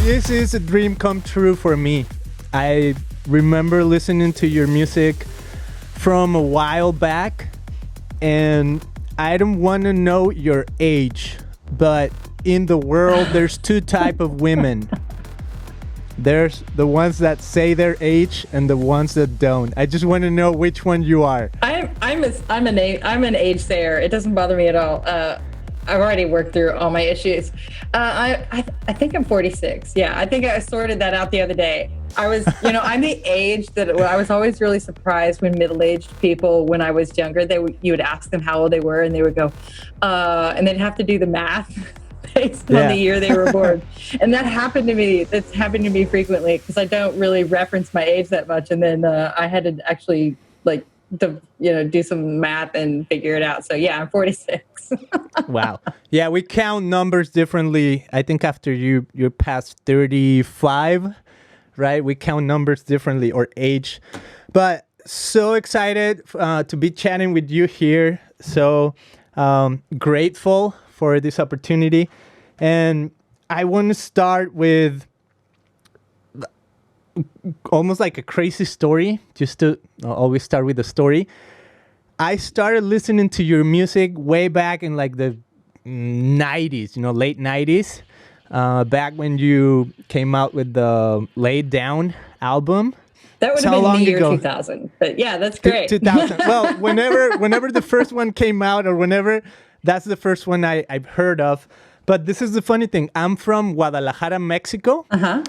This is a dream come true for me. I remember listening to your music from a while back, and I don't want to know your age, but in the world, there's two type of women. There's the ones that say their age and the ones that don't. I just want to know which one you are. I'm an age sayer. It doesn't bother me at all. I've already worked through all my issues. I think I'm 46. Yeah, I think I sorted that out the other day. I'm the age that I was always really surprised when middle-aged people, when I was younger, you would ask them how old they were, and they would go, and they'd have to do the math based on the year they were born. And that happened to me. That's happened to me frequently because I don't really reference my age that much. And then I had to actually do some math and figure it out. So yeah, I'm 46. Wow. Yeah, we count numbers differently. I think after you're past 35, right? We count numbers differently, or age. But so excited to be chatting with you here. So grateful for this opportunity. And I want to start with almost like a crazy story, just to always start with a story. I started listening to your music way back in like the 90s, late 90s, back when you came out with the Laid Down album. That would have been the year 2000. But yeah, that's great. 2000. Well, whenever the first one came out, or whenever, that's the first one I've heard of. But this is the funny thing. I'm from Guadalajara, Mexico. Uh-huh.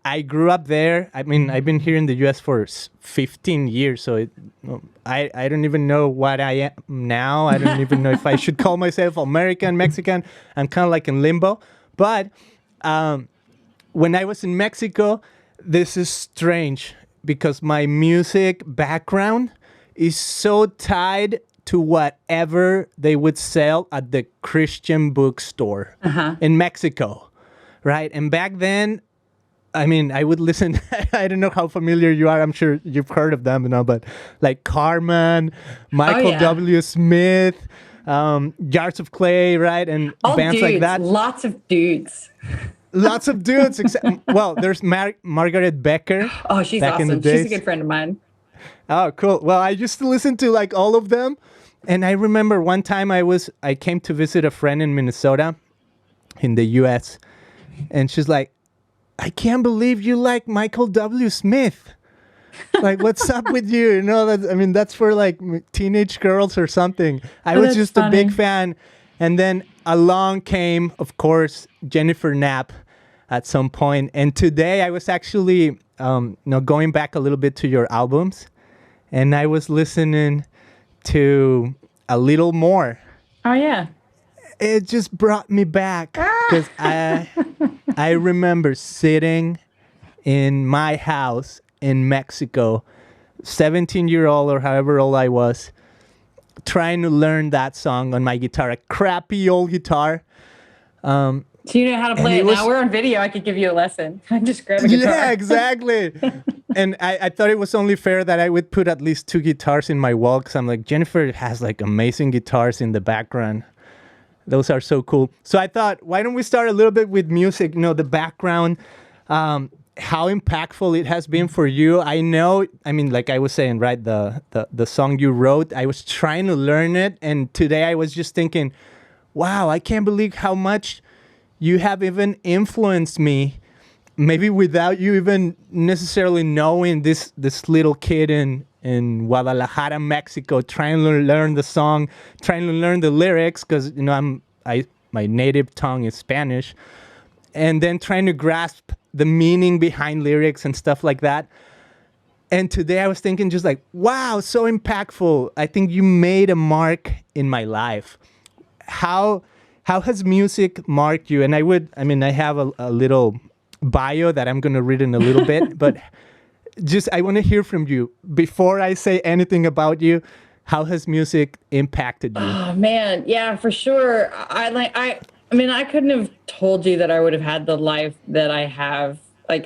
I grew up there. I mean, I've been here in the U.S. for 15 years, so I don't even know what I am now. I don't even know if I should call myself American, Mexican. I'm kind of like in limbo. But when I was in Mexico, this is strange because my music background is so tied to whatever they would sell at the Christian bookstore in Mexico, right? And back then, I mean, I would listen. I don't know how familiar you are. I'm sure you've heard of them, but like Carmen, Michael W. Smith, Jars of Clay, right? And all bands dudes, like that. Lots of dudes. Lots of dudes. Well, there's Margaret Becker. Oh, she's awesome. She's a good friend of mine. Oh, cool. Well, I used to listen to like all of them. And I remember one time I came to visit a friend in Minnesota in the U.S. And she's like, I can't believe you like Michael W. Smith. Like, what's up with you? That's for like teenage girls or something. I was just funny. A big fan. And then along came, of course, Jennifer Knapp at some point. And today I was actually going back a little bit to your albums. And I was listening to A Little More. Oh, yeah. It just brought me back because I remember sitting in my house in Mexico, 17-year-old or however old I was, trying to learn that song on my guitar, a crappy old guitar. So you know how to play it. Now we're on video. I could give you a lesson. I just grab a guitar. Yeah, exactly. And I thought it was only fair that I would put at least 2 guitars in my wall because I'm like, Jennifer has like amazing guitars in the background. Those are so cool. So I thought, why don't we start a little bit with music, the background, how impactful it has been for you. I know, like I was saying, right, the song you wrote, I was trying to learn it. And today I was just thinking, wow, I can't believe how much you have even influenced me, maybe without you even necessarily knowing this little kid in Guadalajara, Mexico, trying to learn the song, trying to learn the lyrics, because my native tongue is Spanish, and then trying to grasp the meaning behind lyrics and stuff like that. And today I was thinking just like, wow, so impactful. I think you made a mark in my life. How has music marked you? And I have a little bio that I'm going to read in a little bit, but I want to hear from you. Before I say anything about you, how has music impacted you? Oh, man. Yeah, for sure. I couldn't have told you that I would have had the life that I have. Like,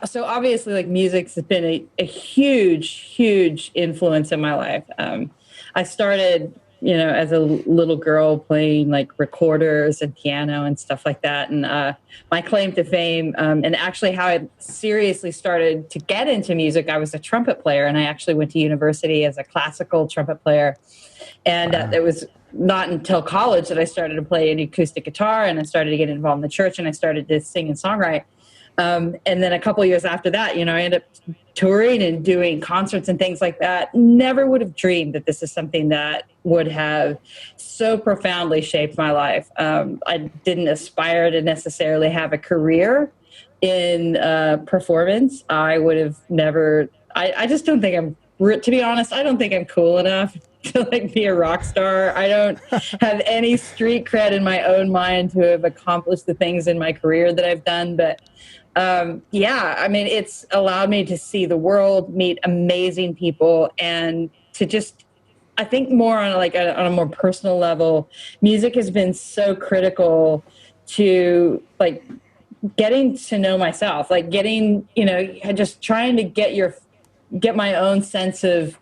so obviously, like, music's been a huge, huge influence in my life. I started as a little girl playing like recorders and piano and stuff like that. And my claim to fame, and actually how I seriously started to get into music, I was a trumpet player, and I actually went to university as a classical trumpet player. And it was not until college that I started to play an acoustic guitar, and I started to get involved in the church, and I started to sing and songwrite. And then a couple of years after that, I ended up touring and doing concerts and things like that. Never would have dreamed that this is something that would have so profoundly shaped my life. I didn't aspire to necessarily have a career in performance. I would have never, I just don't think to be honest, I don't think I'm cool enough to like be a rock star. I don't have any street cred in my own mind to have accomplished the things in my career that I've done. But it's allowed me to see the world, meet amazing people, and to just, I think more on on a more personal level, music has been so critical to like getting to know myself, like getting, just trying to get my own sense of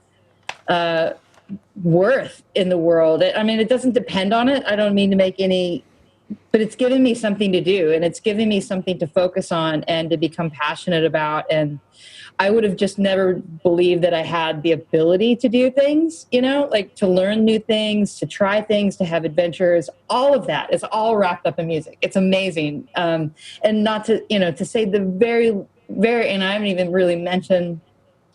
worth in the world. It doesn't depend on it. I don't mean to make any, but it's given me something to do, and it's giving me something to focus on and to become passionate about. And I would have just never believed that I had the ability to do things, like to learn new things, to try things, to have adventures. All of that is all wrapped up in music. It's amazing. And not to, to say the very, very, and I haven't even really mentioned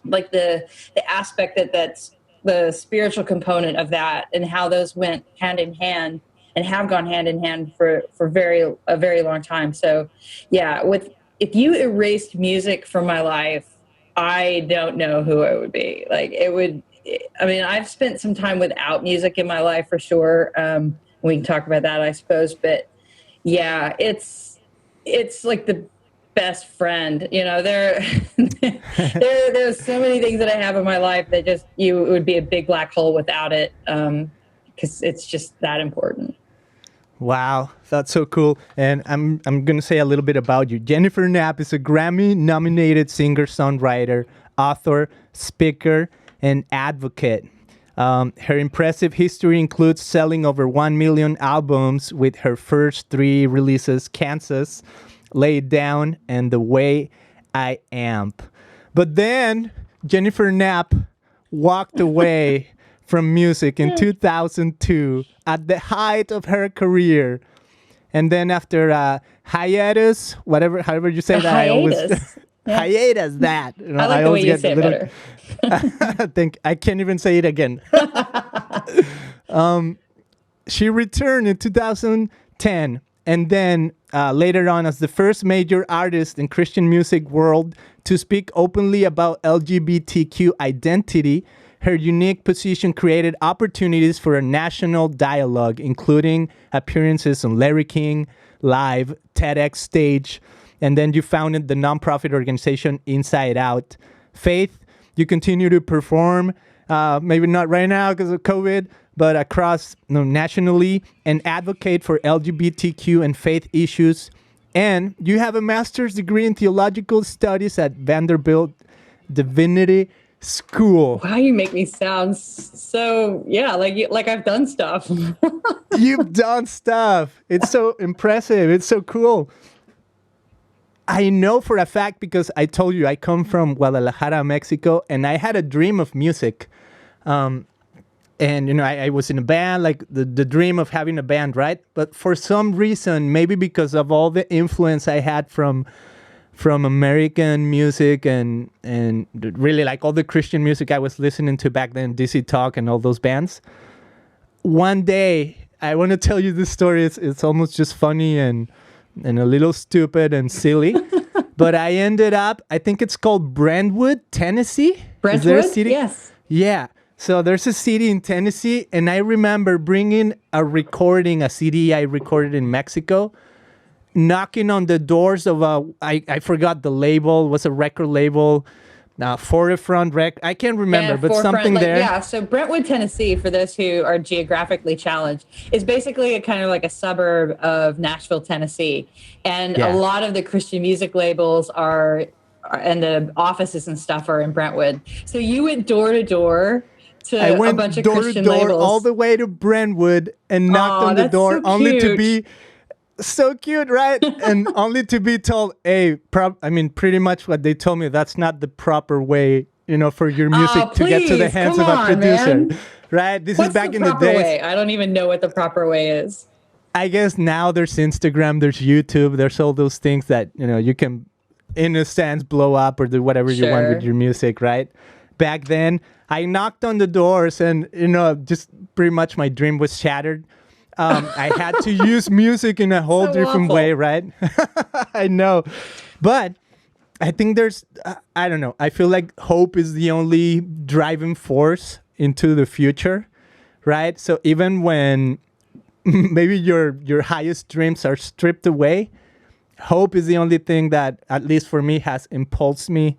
like the aspect that's the spiritual component of that, and how those went hand in hand and have gone hand in hand for a very long time. So yeah, if you erased music from my life, I don't know who I would be. Like I've spent some time without music in my life for sure. We can talk about that, I suppose, but yeah, it's like the best friend, there's so many things that I have in my life that just, it would be a big black hole without it. Cause it's just that important. Wow, that's so cool. And I'm going to say a little bit about you. Jennifer Knapp is a Grammy-nominated singer-songwriter, author, speaker, and advocate. Her impressive history includes selling over 1 million albums with her first 3 releases, Kansas, Lay It Down, and The Way I Am. But then Jennifer Knapp walked away from music in 2002 at the height of her career. And then after a hiatus, however you say that, hiatus. Hiatus, that. I like the way you say it better. I can't even say it again. She returned in 2010, and then later on as the first major artist in Christian music world to speak openly about LGBTQ identity. Her unique position created opportunities for a national dialogue, including appearances on Larry King Live, TEDx Stage, and then you founded the nonprofit organization Inside Out. Faith, you continue to perform, maybe not right now because of COVID, but across nationally, and advocate for LGBTQ and faith issues. And you have a master's degree in theological studies at Vanderbilt Divinity School. Wow, you make me sound so, like I've done stuff. You've done stuff. It's so impressive. It's so cool. I know for a fact because I told you I come from Guadalajara, Mexico, and I had a dream of music. And, I was in a band, like the dream of having a band, right? But for some reason, maybe because of all the influence I had from American music and really like all the Christian music I was listening to back then, DC Talk and all those bands. One day, I want to tell you this story. It's almost just funny and a little stupid and silly. But I ended up, I think it's called Brentwood, Tennessee. Brentwood? Is there a city? Yes. Yeah. So there's a city in Tennessee, and I remember bringing a CD I recorded in Mexico, knocking on the doors of I forgot the label, was a record label, Forefront I can't remember, but something there. Yeah, so Brentwood, Tennessee, for those who are geographically challenged, is basically a kind of like a suburb of Nashville, Tennessee. And a lot of the Christian music labels and the offices and stuff are in Brentwood. So you went door to door to I a went bunch of door to Christian door labels. all the way to Brentwood and knocked on the that's door so only to cute. be so cute, right? And only to be told, hey, pretty much what they told me, that's not the proper way, for your music to get to the Please, hands come of a on, producer, man. right? This What's is back the in the proper days. way? I don't even know what the proper way is. I guess now there's Instagram, there's YouTube, there's all those things that, you can, in a sense, blow up or do whatever you want with your music, right? Back then, I knocked on the doors and, just pretty much my dream was shattered. I had to use music in a whole different way, right? I know. But I think there's, I don't know. I feel like hope is the only driving force into the future, right? So even when maybe your highest dreams are stripped away, hope is the only thing that, at least for me, has impulsed me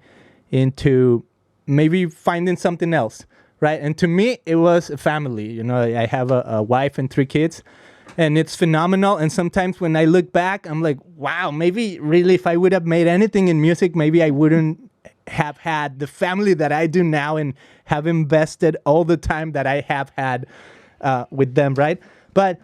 into maybe finding something else, right? And to me, it was a family. I have a wife and 3 kids, and it's phenomenal. And sometimes when I look back, I'm like, wow, maybe really if I would have made anything in music, maybe I wouldn't have had the family that I do now and have invested all the time that I have had with them, right? But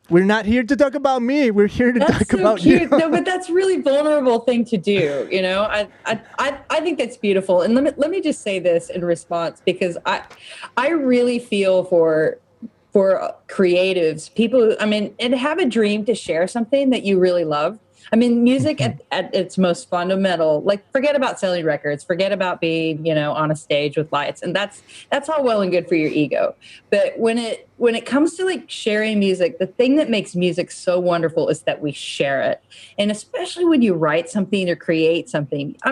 we're not here to talk about me. We're here to talk about cute. you. No, but that's really vulnerable thing to do. I think that's beautiful. And let me just say this in response, because I really feel for creatives, people, and have a dream to share something that you really love. Music at its most fundamental, like, forget about selling records, forget about being, on a stage with lights. And that's all well and good for your ego. But when it comes to like sharing music, the thing that makes music so wonderful is that we share it. And especially when you write something or create something. I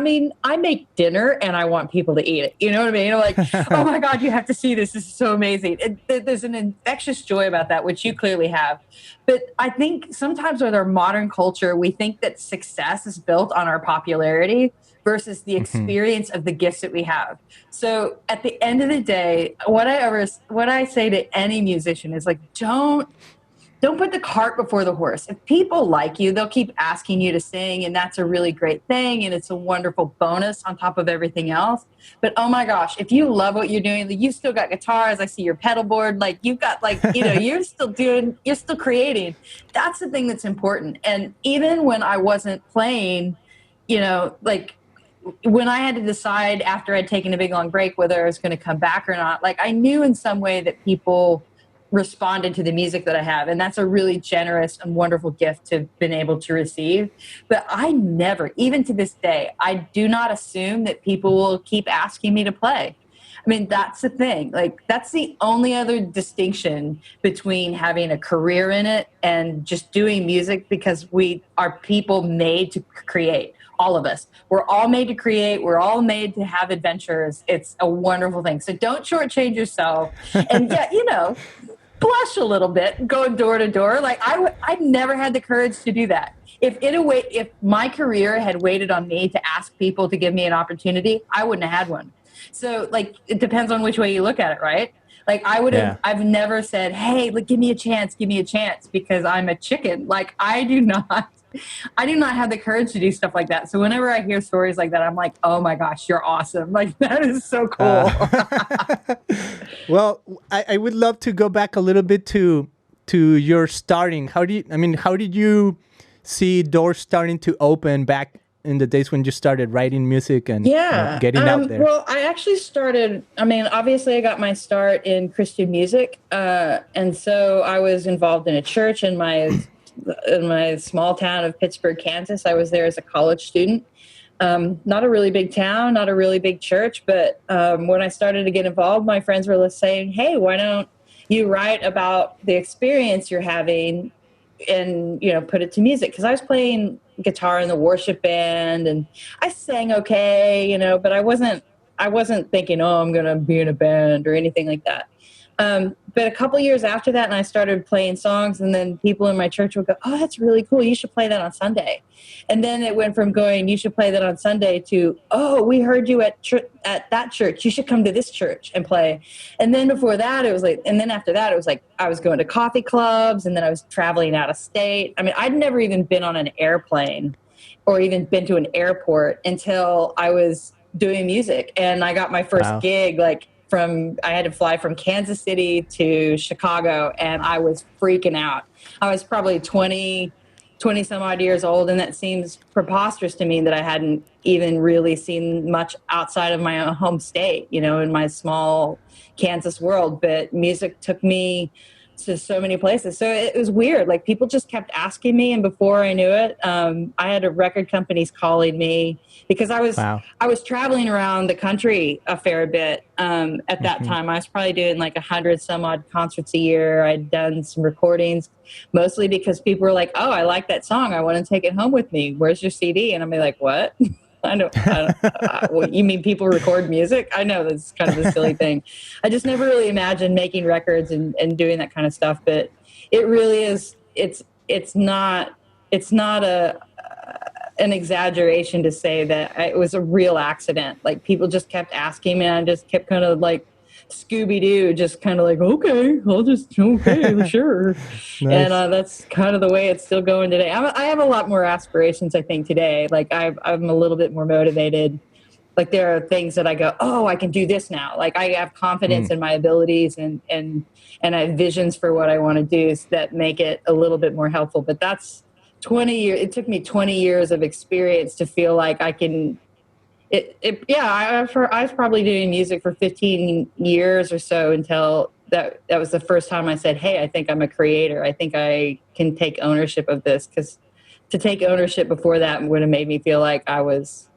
make dinner and I want people to eat it. You know what I mean? I'm like, oh my God, you have to see this. This is so amazing. There's an infectious joy about that, which you clearly have. But I think sometimes with our modern culture, we think that success is built on our popularity versus the experience of the gifts that we have. So at the end of the day, what I say to any musician is like, don't put the cart before the horse. If people like you, they'll keep asking you to sing, and that's a really great thing, and it's a wonderful bonus on top of everything else. But oh my gosh, if you love what you're doing, you still got guitars, I see your pedal board, like you've got you're still creating. That's the thing that's important. And even when I wasn't playing, like when I had to decide after I'd taken a big long break whether I was going to come back or not, like I knew in some way that people responded to the music that I have. And that's a really generous and wonderful gift to have been able to receive. But I never, even to this day, I do not assume that people will keep asking me to play. That's the thing. Like, that's the only other distinction between having a career in it and just doing music, because we are people made to create. All of us. We're all made to create. We're all made to have adventures. It's a wonderful thing. So don't shortchange yourself. And blush a little bit going door to door. Like I never had the courage to do that. If my career had waited on me to ask people to give me an opportunity, I wouldn't have had one. So like, it depends on which way you look at it, right? Like I've never said, hey, like, give me a chance, because I'm a chicken. Like I do not have the courage to do stuff like that. So whenever I hear stories like that, I'm like, oh my gosh, you're awesome. Like, that is so cool. Well, I would love to go back a little bit to your starting. How did you see doors starting to open back in the days when you started writing music and getting out there? Well, I actually started, obviously I got my start in Christian music. And so I was involved in a church in my small town of Pittsburgh, Kansas. I was there as a college student. Not a really big town, not a really big church, but when I started to get involved, my friends were saying, hey, why don't you write about the experience you're having and, put it to music? Because I was playing guitar in the worship band and I sang okay, but I wasn't thinking, oh, I'm going to be in a band or anything like that. But a couple years after that, and I started playing songs, and then people in my church would go, oh, that's really cool. You should play that on Sunday. And then it went from going, you should play that on Sunday to, oh, we heard you at that church. You should come to this church and play. And then before that, it was like, and then after that, it was like, I was going to coffee clubs, and then I was traveling out of state. I'd never even been on an airplane or even been to an airport until I was doing music. And I got my first gig, like, I had to fly from Kansas City to Chicago, and I was freaking out. I was probably 20 some odd years old, and that seems preposterous to me that I hadn't even really seen much outside of my own home state, in my small Kansas world. But music took me to so many places. So it was weird. Like, people just kept asking me, and before I knew it, I had a record companies calling me because I was traveling around the country a fair bit. At that time, I was probably doing like 100 some odd concerts a year. I'd done some recordings, mostly because people were like, "Oh, I like that song. I want to take it home with me. Where's your CD?" And I'm like, "What?" Well, you mean people record music? I know that's kind of a silly thing. I just never really imagined making records and doing that kind of stuff. But it really is. It's not an exaggeration to say that it was a real accident. Like, people just kept asking me, and I just kept kind of like Scooby-Doo, just kind of like, okay, sure. Nice. And that's kind of the way it's still going today. I have a lot more aspirations, I think, today. Like, I'm a little bit more motivated. Like, there are things that I go, oh, I can do this now. Like, I have confidence in my abilities, and I have visions for what I want to do that make it a little bit more helpful. But that's 20 years. It took me 20 years of experience to feel like I can. I was probably doing music for 15 years or so until that was the first time I said, hey, I think I'm a creator. I think I can take ownership of this. Because to take ownership before that would have made me feel like I was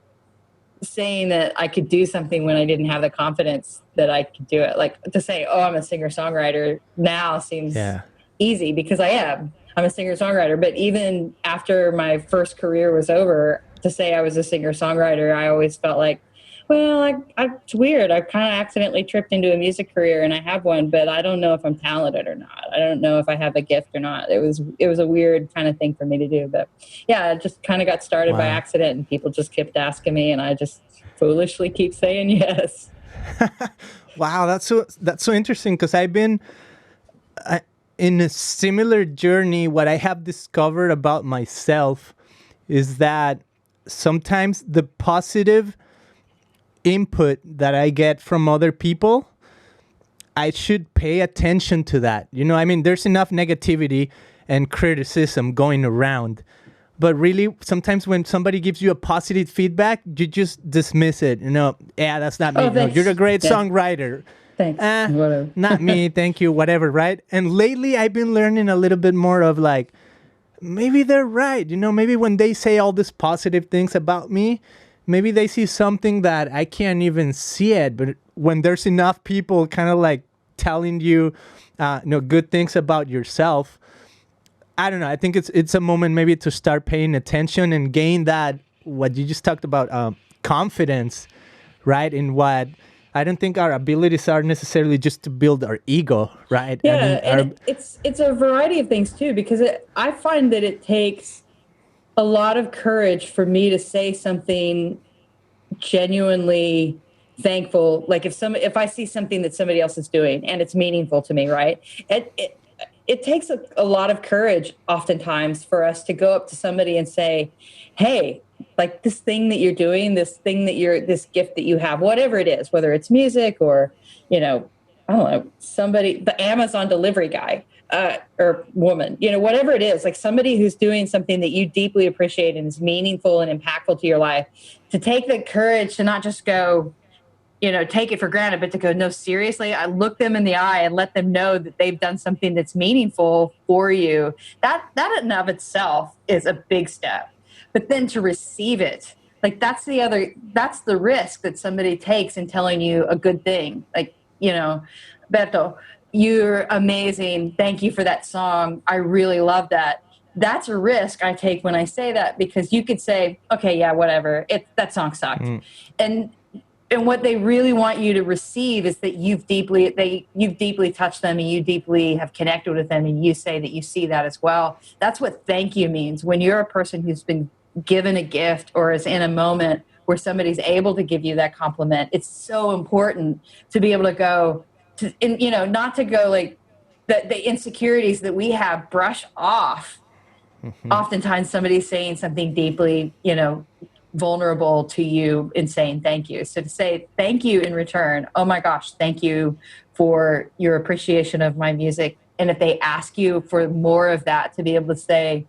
saying that I could do something when I didn't have the confidence that I could do it. Like, to say, oh, I'm a singer-songwriter now seems easy, because I am. I'm a singer-songwriter. But even after my first career was over, to say I was a singer-songwriter, I always felt like, well, it's weird. I kind of accidentally tripped into a music career, and I have one, but I don't know if I'm talented or not. I don't know if I have a gift or not. It was a weird kind of thing for me to do. But yeah, it just kind of got started by accident, and people just kept asking me, and I just foolishly keep saying yes. Wow, that's so interesting, because I've been in a similar journey. What I have discovered about myself is that sometimes the positive input that I get from other people, I should pay attention to that. I mean, there's enough negativity and criticism going around, but really sometimes when somebody gives you a positive feedback, you just dismiss it. That's not me. Oh, You're a great songwriter. Thanks. Whatever. Not me. Thank you. Whatever. Right. And lately I've been learning a little bit more of like, maybe they're right. Maybe when they say all these positive things about me, maybe they see something that I can't even see it. But when there's enough people kind of like telling you, good things about yourself, I don't know. I think it's a moment maybe to start paying attention and gain that, what you just talked about, confidence, right? In what I don't think our abilities are necessarily just to build our ego, right? Yeah, and it's a variety of things too, because I find that it takes a lot of courage for me to say something genuinely thankful. Like, if I see something that somebody else is doing and it's meaningful to me, right? It takes a lot of courage oftentimes for us to go up to somebody and say, hey, like, this thing that you're doing, this gift that you have, whatever it is, whether it's music or, I don't know, somebody, the Amazon delivery guy or woman, whatever it is, like somebody who's doing something that you deeply appreciate and is meaningful and impactful to your life, to take the courage to not just go, take it for granted, but to go, no, seriously, I look them in the eye and let them know that they've done something that's meaningful for you. That in and of itself is a big step. But then to receive it, like, that's the risk that somebody takes in telling you a good thing. Like, Beto, you're amazing. Thank you for that song. I really love that. That's a risk I take when I say that, because you could say, okay, yeah, whatever. That song sucked. And what they really want you to receive is that you've deeply touched them, and you deeply have connected with them, and you say that you see that as well. That's what thank you means. When you're a person who's been given a gift or is in a moment where somebody's able to give you that compliment, it's so important to be able to go to, not to go like the insecurities that we have brush off. Oftentimes somebody's saying something deeply, vulnerable to you in saying thank you. So to say thank you in return, oh my gosh, thank you for your appreciation of my music. And if they ask you for more of that, to be able to say,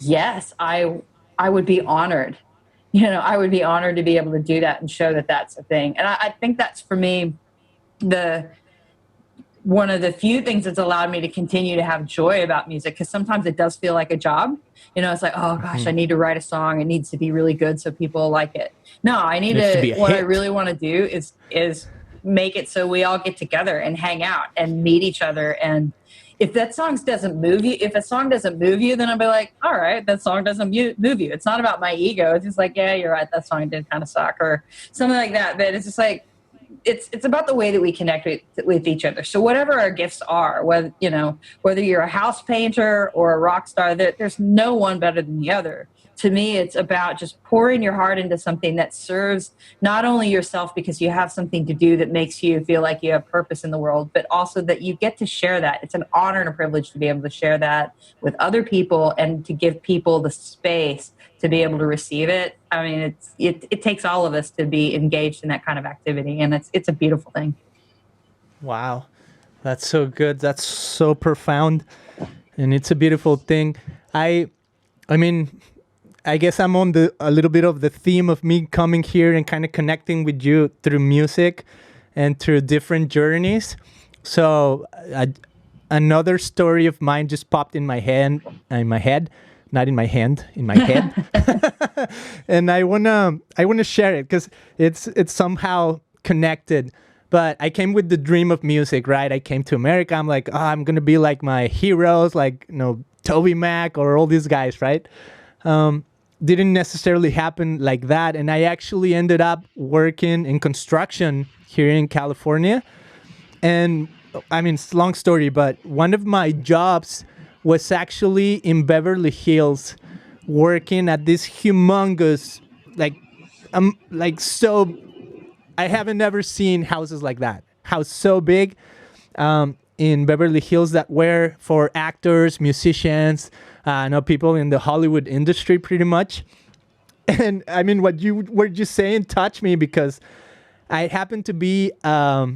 yes, I would be honored. I would be honored to be able to do that and show that that's a thing. And I think that's, for me, one of the few things that's allowed me to continue to have joy about music, because sometimes it does feel like a job. It's like, oh gosh, I need to write a song. It needs to be really good so people like it. No, I need to, what I really want to do is make it so we all get together and hang out and meet each other. And if that song doesn't move you, then I'll be like, all right, that song doesn't move you. It's not about my ego. It's just like, yeah, you're right, that song did kind of suck, or something like that. But it's just like, it's about the way that we connect with each other. So whatever our gifts are, whether you're a house painter or a rock star, there's no one better than the other. To me, it's about just pouring your heart into something that serves not only yourself, because you have something to do that makes you feel like you have purpose in the world, but also that you get to share that. It's an honor and a privilege to be able to share that with other people and to give people the space to be able to receive it. I mean, it takes all of us to be engaged in that kind of activity, and it's a beautiful thing. Wow, that's so good. That's so profound, and it's a beautiful thing. I mean, I guess I'm on a little bit of the theme of me coming here and kind of connecting with you through music and through different journeys. So another story of mine just popped in my head. Not in my hand, in my head. And I wanna share it because it's somehow connected. But I came with the dream of music, right? I came to America. I'm like, I'm gonna be like my heroes, like Toby Mac or all these guys, right? Didn't necessarily happen like that. And I actually ended up working in construction here in California. And I mean, it's a long story, but one of my jobs was actually in Beverly Hills, working at this humongous, so, I haven't ever seen houses like that. House so big in Beverly Hills that were for actors, musicians, people in the Hollywood industry pretty much. And I mean, what you were just saying touched me because I happened to be a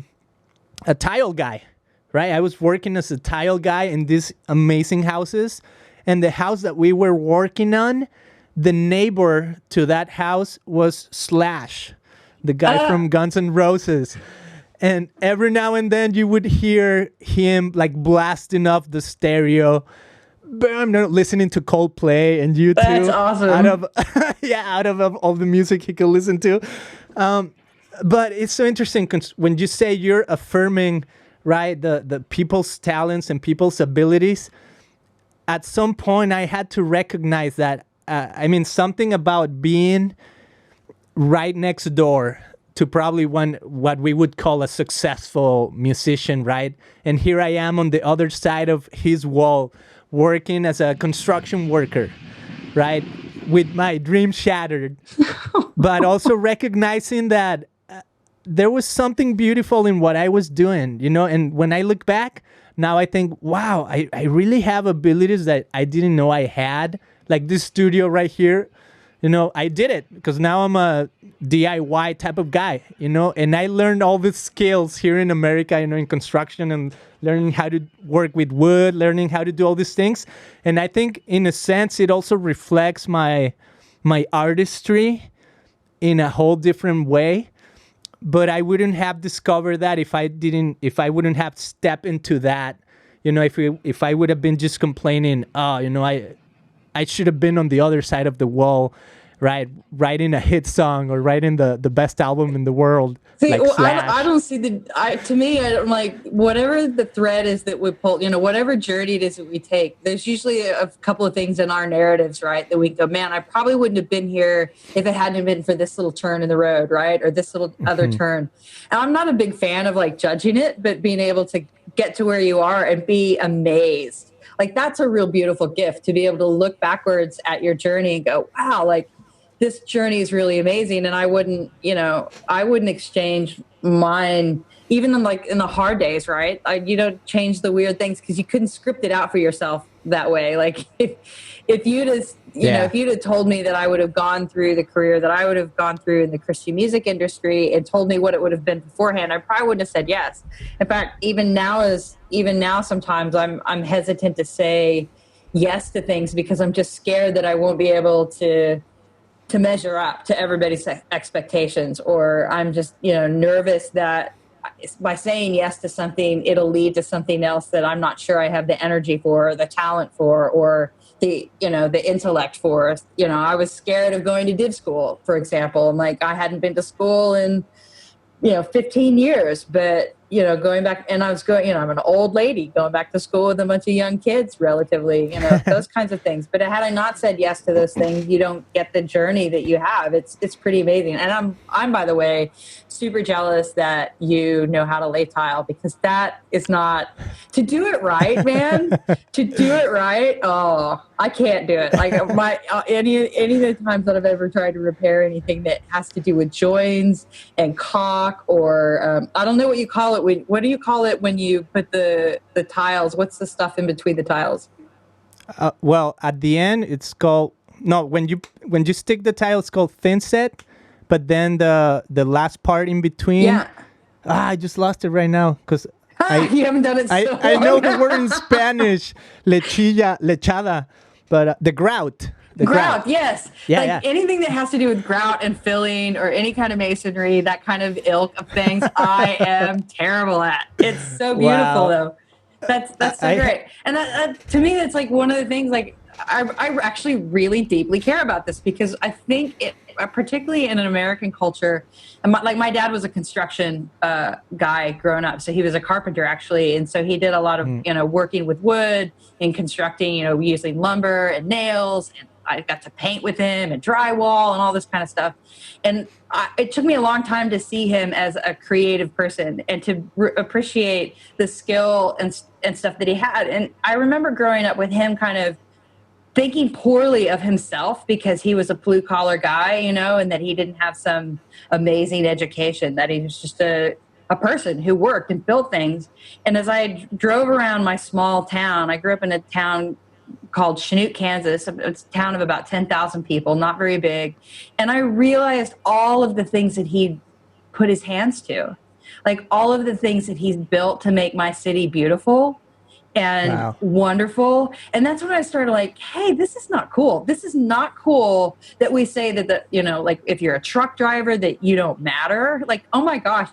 tile guy. Right, I was working as a tile guy in these amazing houses, and the house that we were working on, the neighbor to that house was Slash, the guy from Guns N' Roses. And every now and then you would hear him like blasting off the stereo. I'm not listening to Coldplay and U2. That's awesome. Out of all the music he could listen to. But it's so interesting because when you say you're affirming, right, the people's talents and people's abilities, at some point I had to recognize that, something about being right next door to probably what we would call a successful musician, right? And here I am on the other side of his wall, working as a construction worker, right? With my dream shattered, but also recognizing that there was something beautiful in what I was doing, and when I look back, now I think, wow, I really have abilities that I didn't know I had, like this studio right here, I did it because now I'm a DIY type of guy, and I learned all these skills here in America, in construction and learning how to work with wood, learning how to do all these things. And I think in a sense, it also reflects my artistry in a whole different way. But I wouldn't have discovered that if I wouldn't have stepped into that, if I would have been just complaining, I should have been on the other side of the wall, right? Writing a hit song or writing the best album in the world. See, I don't see to me, I'm like, whatever the thread is that we pull, whatever journey it is that we take, there's usually a couple of things in our narratives, right? That we go, man, I probably wouldn't have been here if it hadn't been for this little turn in the road, right? Or this little other turn. And I'm not a big fan of like judging it, but being able to get to where you are and be amazed. Like that's a real beautiful gift to be able to look backwards at your journey and go, wow, like this journey is really amazing. And I wouldn't exchange mine even in the hard days, right? You don't change the weird things because you couldn't script it out for yourself that way. Like if you'd have, if you'd have told me that I would have gone through the career that I would have gone through in the Christian music industry and told me what it would have been beforehand, I probably wouldn't have said yes. In fact, even now, sometimes I'm hesitant to say yes to things because I'm just scared that I won't be able to measure up to everybody's expectations, or I'm just, nervous that by saying yes to something, it'll lead to something else that I'm not sure I have the energy for, or the talent for, or the intellect for. I was scared of going to div school, for example. And like, I hadn't been to school in, 15 years, but, going back, and I was going, I'm an old lady going back to school with a bunch of young kids, relatively, those kinds of things. But had I not said yes to those things, you don't get the journey that you have. It's pretty amazing. And I'm, by the way, super jealous that you know how to lay tile, because that is not, to do it right, man, to do it right. Oh, I can't do it. Like any of the times that I've ever tried to repair anything that has to do with joins and caulk, or I don't know what you call it. What do you call it when you put the tiles? What's the stuff in between the tiles? Well, at the end, it's called, no, when you stick the tile, it's called thin set. But then the last part in between, yeah. I just lost it right now because you haven't done it. I know the word in Spanish, lechada, but the grout. The grout, yes. Yeah, anything that has to do with grout and filling or any kind of masonry, that kind of ilk of things, I am terrible at. It's so beautiful, though. That's so great. And that, to me, that's like one of the things, like, I actually really deeply care about this, because I think it, particularly in an American culture, and my dad was a construction guy growing up, so he was a carpenter actually, and so he did a lot of working with wood and constructing, using lumber and nails, and I got to paint with him and drywall and all this kind of stuff. And it took me a long time to see him as a creative person and to appreciate the skill and stuff that he had. And I remember growing up with him kind of thinking poorly of himself because he was a blue collar guy, and that he didn't have some amazing education, that he was just a person who worked and built things. And as I drove around my small town, I grew up in a town called Chanute, Kansas. It's a town of about 10,000 people, not very big. And I realized all of the things that he put his hands to, like all of the things that he's built to make my city beautiful and wonderful. And that's when I started like, hey, this is not cool. This is not cool that we say that, like if you're a truck driver, that you don't matter. Like, oh my gosh,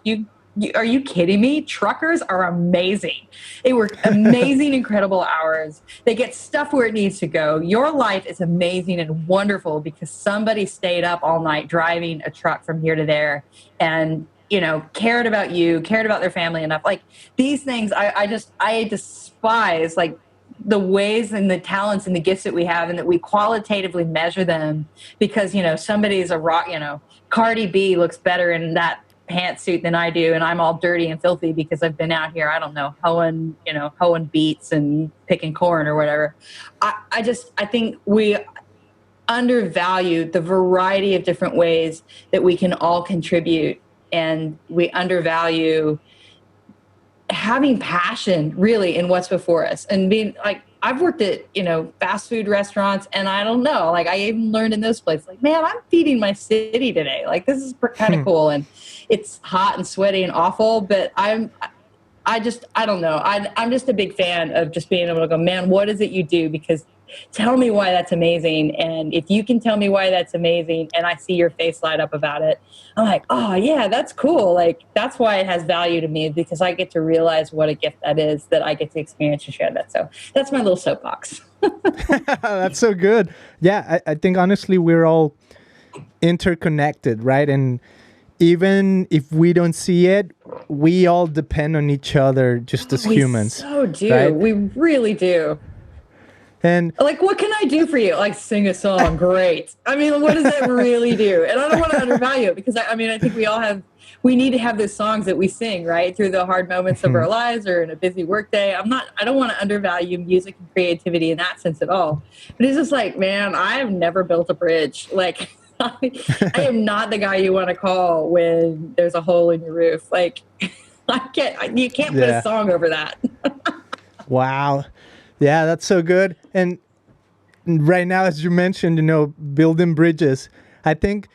are you kidding me? Truckers are amazing. They work amazing, incredible hours. They get stuff where it needs to go. Your life is amazing and wonderful because somebody stayed up all night driving a truck from here to there and, cared about you, cared about their family enough. Like these things, I despise like the ways and the talents and the gifts that we have, and that we qualitatively measure them because, somebody's a rock, Cardi B looks better in that pantsuit than I do, and I'm all dirty and filthy because I've been out here, I don't know, hoeing beets and picking corn or whatever. I think we undervalue the variety of different ways that we can all contribute, and we undervalue having passion really in what's before us. And being like, I've worked at, fast food restaurants, and I don't know, like I even learned in those places, like, man, I'm feeding my city today. Like this is kind of cool. And it's hot and sweaty and awful, but I don't know. I'm just a big fan of just being able to go, man, what is it you do? Because tell me why that's amazing. And if you can tell me why that's amazing and I see your face light up about it, I'm like, oh yeah, that's cool. Like that's why it has value to me, because I get to realize what a gift that is, that I get to experience and share that. So that's my little soapbox. That's so good. Yeah. I think honestly, we're all interconnected, right? And even if we don't see it, we all depend on each other just as humans. We so do. Right? We really do. And like, what can I do for you? Like, sing a song. Great. I mean, what does that really do? And I don't want to undervalue it, because I think we need to have those songs that we sing, right, through the hard moments of our lives or in a busy work day. I don't want to undervalue music and creativity in that sense at all. But it's just like, man, I have never built a bridge. Like, I am not the guy you want to call when there's a hole in your roof. Like, You can't put a Yeah. song over that. Wow. Yeah, that's so good. And right now, as you mentioned, building bridges. I think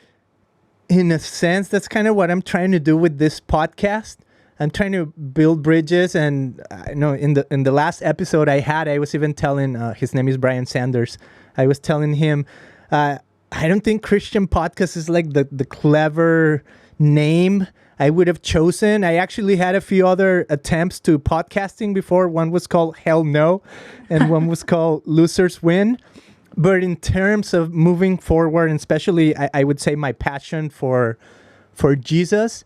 in a sense, that's kind of what I'm trying to do with this podcast. I'm trying to build bridges, and I know in the last episode I was even telling his name is Brian Sanders. I was telling him I don't think Christian podcast is like the clever name I would have chosen. I actually had a few other attempts to podcasting before. One was called Hell No, and one was called Losers Win. But in terms of moving forward, and especially I would say my passion for Jesus,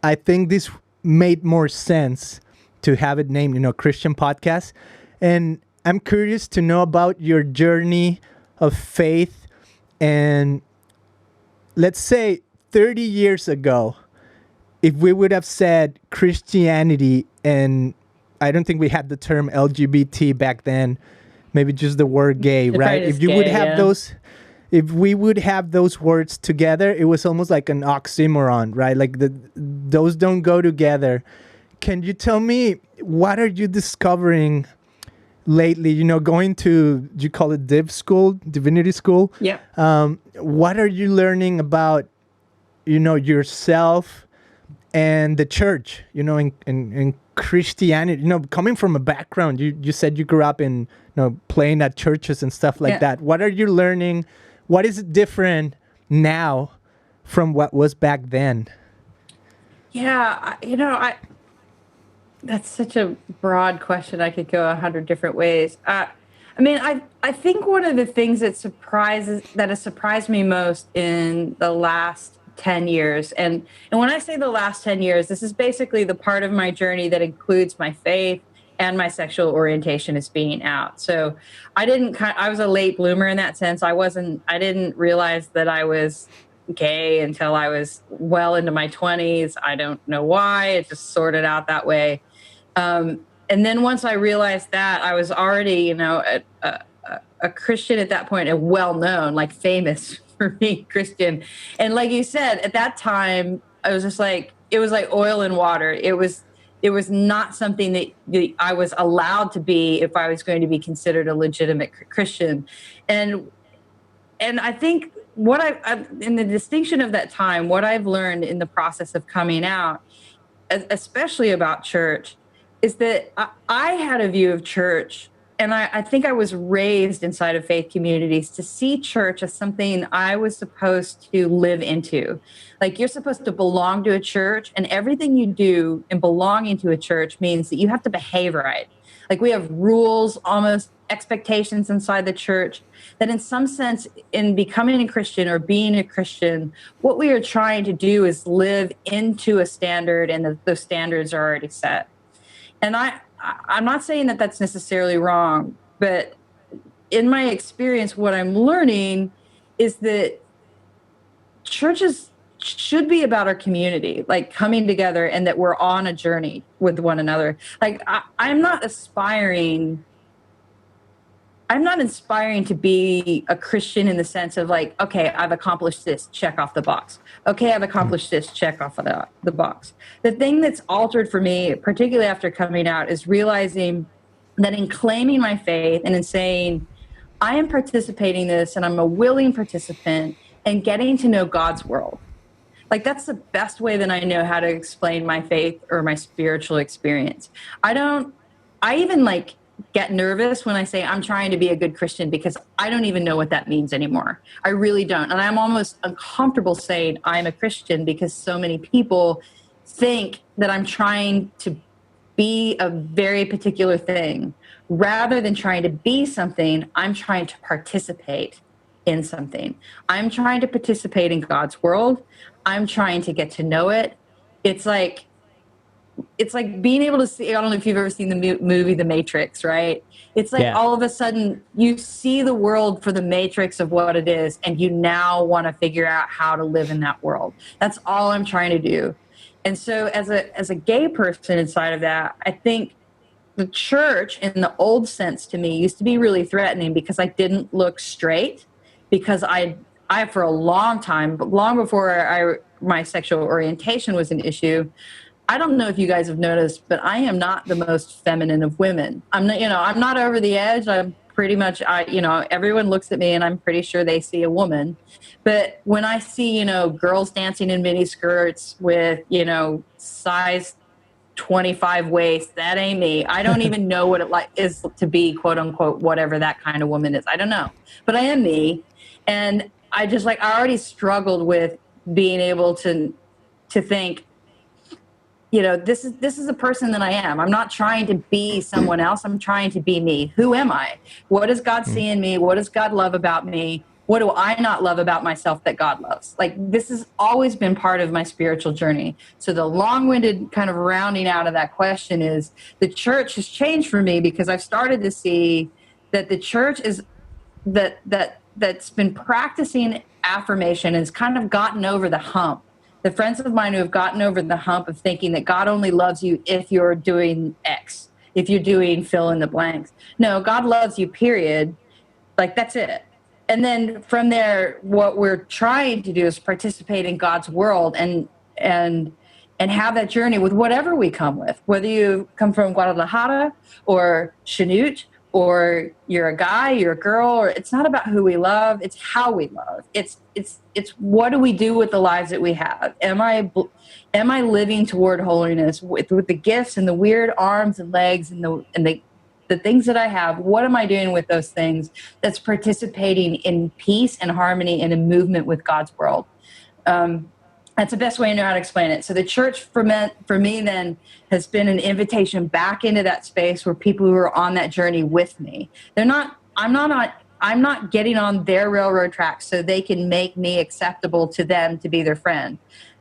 I think this made more sense to have it named, Christian Podcast. And I'm curious to know about your journey of faith. And let's say 30 years ago, if we would have said Christianity, and I don't think we had the term LGBT back then, maybe just the word gay, right? If you would have those, if we would have those words together, it was almost like an oxymoron, right? Like those don't go together. Can you tell me, what are you discovering lately? Going to, you call it Divinity School? Yeah. What are you learning about, yourself and the church, in Christianity, coming from a background, you said you grew up in, playing at churches and stuff like that. What are you learning? What is different now from what was back then? Yeah, that's such a broad question. I could go 100 different ways. I think one of the things that has surprised me most in the last 10 years, and when I say the last 10 years, this is basically the part of my journey that includes my faith and my sexual orientation as being out. So I was a late bloomer in that sense. I didn't realize that I was gay until I was well into my 20s. I don't know why. It just sorted out that way. And then once I realized that, I was already, a Christian at that point, and well-known, like famous for being Christian. And like you said, at that time, I was just like, it was like oil and water. It was not something that I was allowed to be if I was going to be considered a legitimate Christian. And I think in the distinction of that time, what I've learned in the process of coming out, especially about church, is that I had a view of church, and I think I was raised inside of faith communities to see church as something I was supposed to live into. Like, you're supposed to belong to a church, and everything you do in belonging to a church means that you have to behave right. Like, we have rules, almost expectations inside the church, that in some sense, in becoming a Christian or being a Christian, what we are trying to do is live into a standard, and those standards are already set. And I'm not saying that that's necessarily wrong, but in my experience, what I'm learning is that churches should be about our community, like coming together, and that we're on a journey with one another. Like, I'm not inspiring to be a Christian in the sense of like, okay, I've accomplished this, check off the box. Okay, I've accomplished this, check off of the box. The thing that's altered for me, particularly after coming out, is realizing that in claiming my faith and in saying, I am participating in this and I'm a willing participant, and getting to know God's world. Like, that's the best way that I know how to explain my faith or my spiritual experience. I even like get nervous when I say I'm trying to be a good Christian, because I don't even know what that means anymore. I really don't. And I'm almost uncomfortable saying I'm a Christian, because so many people think that I'm trying to be a very particular thing. Rather than trying to be something, I'm trying to participate in something. I'm trying to participate in God's world. I'm trying to get to know it. It's like being able to see, I don't know if you've ever seen the movie The Matrix, right? It's like all of a sudden you see the world for the matrix of what it is, and you now want to figure out how to live in that world. That's all I'm trying to do. And so as a gay person inside of that, I think the church in the old sense to me used to be really threatening, because I didn't look straight, because I for a long time, long before my sexual orientation was an issue, I don't know if you guys have noticed, but I am not the most feminine of women. I'm not, I'm not over the edge. I'm pretty much, everyone looks at me and I'm pretty sure they see a woman. But when I see, girls dancing in mini skirts with, size 25 waist, that ain't me. I don't even know what it is to be, quote unquote, whatever that kind of woman is. I don't know, but I am me. And I already struggled with being able to think, this is the person that I am. I'm not trying to be someone else. I'm trying to be me. Who am I? What does God see in me? What does God love about me? What do I not love about myself that God loves? Like, this has always been part of my spiritual journey. So the long-winded kind of rounding out of that question is the church has changed for me because I've started to see that the church is that's been practicing affirmation and has kind of gotten over the hump. The friends of mine who have gotten over the hump of thinking that God only loves you if you're doing X, if you're doing fill in the blanks. No, God loves you, period. Like, that's it. And then from there, what we're trying to do is participate in God's world and have that journey with whatever we come with, whether you come from Guadalajara or Chanute, or you're a guy, you're a girl, or it's not about who we love, it's how we love. It's what do we do with the lives that we have? Am I living toward holiness with the gifts and the weird arms and legs and the things that I have? What am I doing with those things that's participating in peace and harmony and a movement with God's world? That's the best way I know how to explain it. So the church for me then has been an invitation back into that space where people who are on that journey with me, I'm not getting on their railroad tracks so they can make me acceptable to them to be their friend.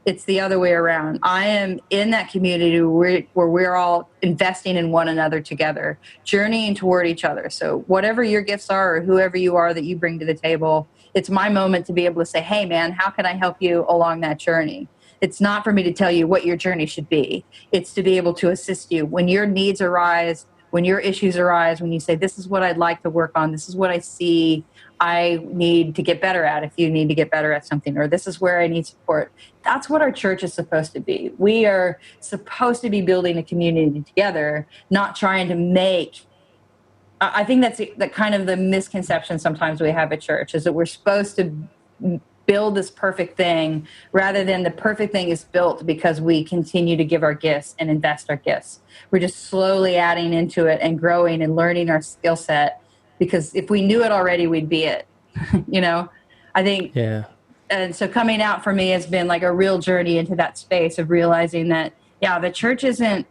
It's the other way around. I am in that community where we're all investing in one another together, journeying toward each other. So whatever your gifts are or whoever you are that you bring to the table, it's my moment to be able to say, hey, man, how can I help you along that journey? It's not for me to tell you what your journey should be. It's to be able to assist you when your needs arise, when your issues arise, when you say, this is what I'd like to work on, this is what I see I need to get better at if you need to get better at something, or this is where I need support. That's what our church is supposed to be. We are supposed to be building a community together, not trying to make. I think that's the kind of the misconception sometimes we have at church, is that we're supposed to build this perfect thing rather than the perfect thing is built because we continue to give our gifts and invest our gifts. We're just slowly adding into it and growing and learning our skill set, because if we knew it already, we'd be it. I think. Yeah. And so coming out for me has been like a real journey into that space of realizing that, yeah, the church isn't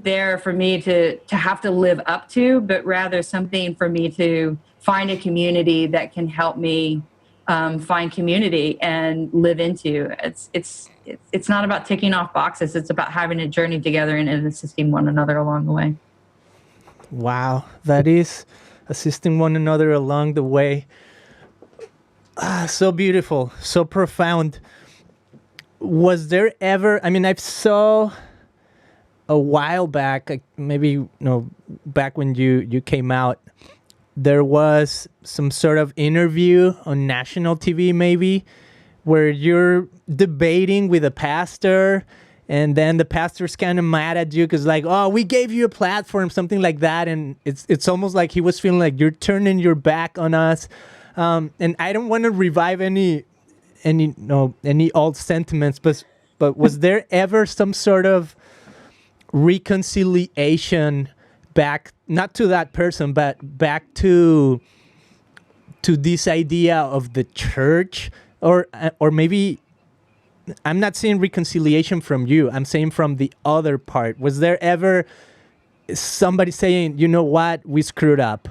there for me to have to live up to, but rather something for me to find a community that can help me find community and live into. It's not about ticking off boxes. It's about having a journey together and assisting one another along the way. Wow, that is assisting one another along the way. So beautiful, so profound. Was there ever, I saw a while back, maybe back when you came out, there was some sort of interview on national TV maybe where you're debating with a pastor, and then the pastor's kind of mad at you because we gave you a platform, something like that, and it's almost like he was feeling like you're turning your back on us. And I don't want to revive any old sentiments, but was there ever some sort of reconciliation back, not to that person, but back to this idea of the church, or maybe I'm not saying reconciliation from you, I'm saying from the other part. Was there ever somebody saying, you know what, we screwed up,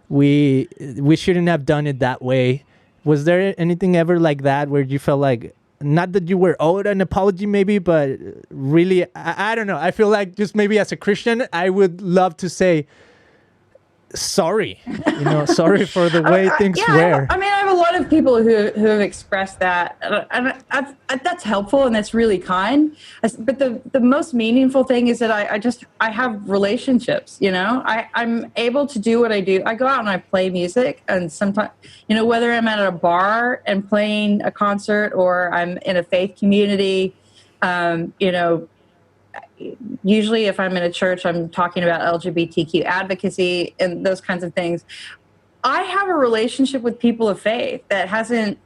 we shouldn't have done it that way? Was there anything ever like that where you felt like, not that you were owed an apology maybe, but really, I don't know. I feel like just maybe as a Christian, I would love to say, sorry, sorry for the way things were. I have a lot of people who have expressed that, and that's helpful and that's really kind. But the most meaningful thing is that I have relationships. I'm able to do what I do. I go out and I play music, and sometimes, whether I'm at a bar and playing a concert or I'm in a faith community, usually if I'm in a church, I'm talking about LGBTQ advocacy and those kinds of things. I have a relationship with people of faith that hasn't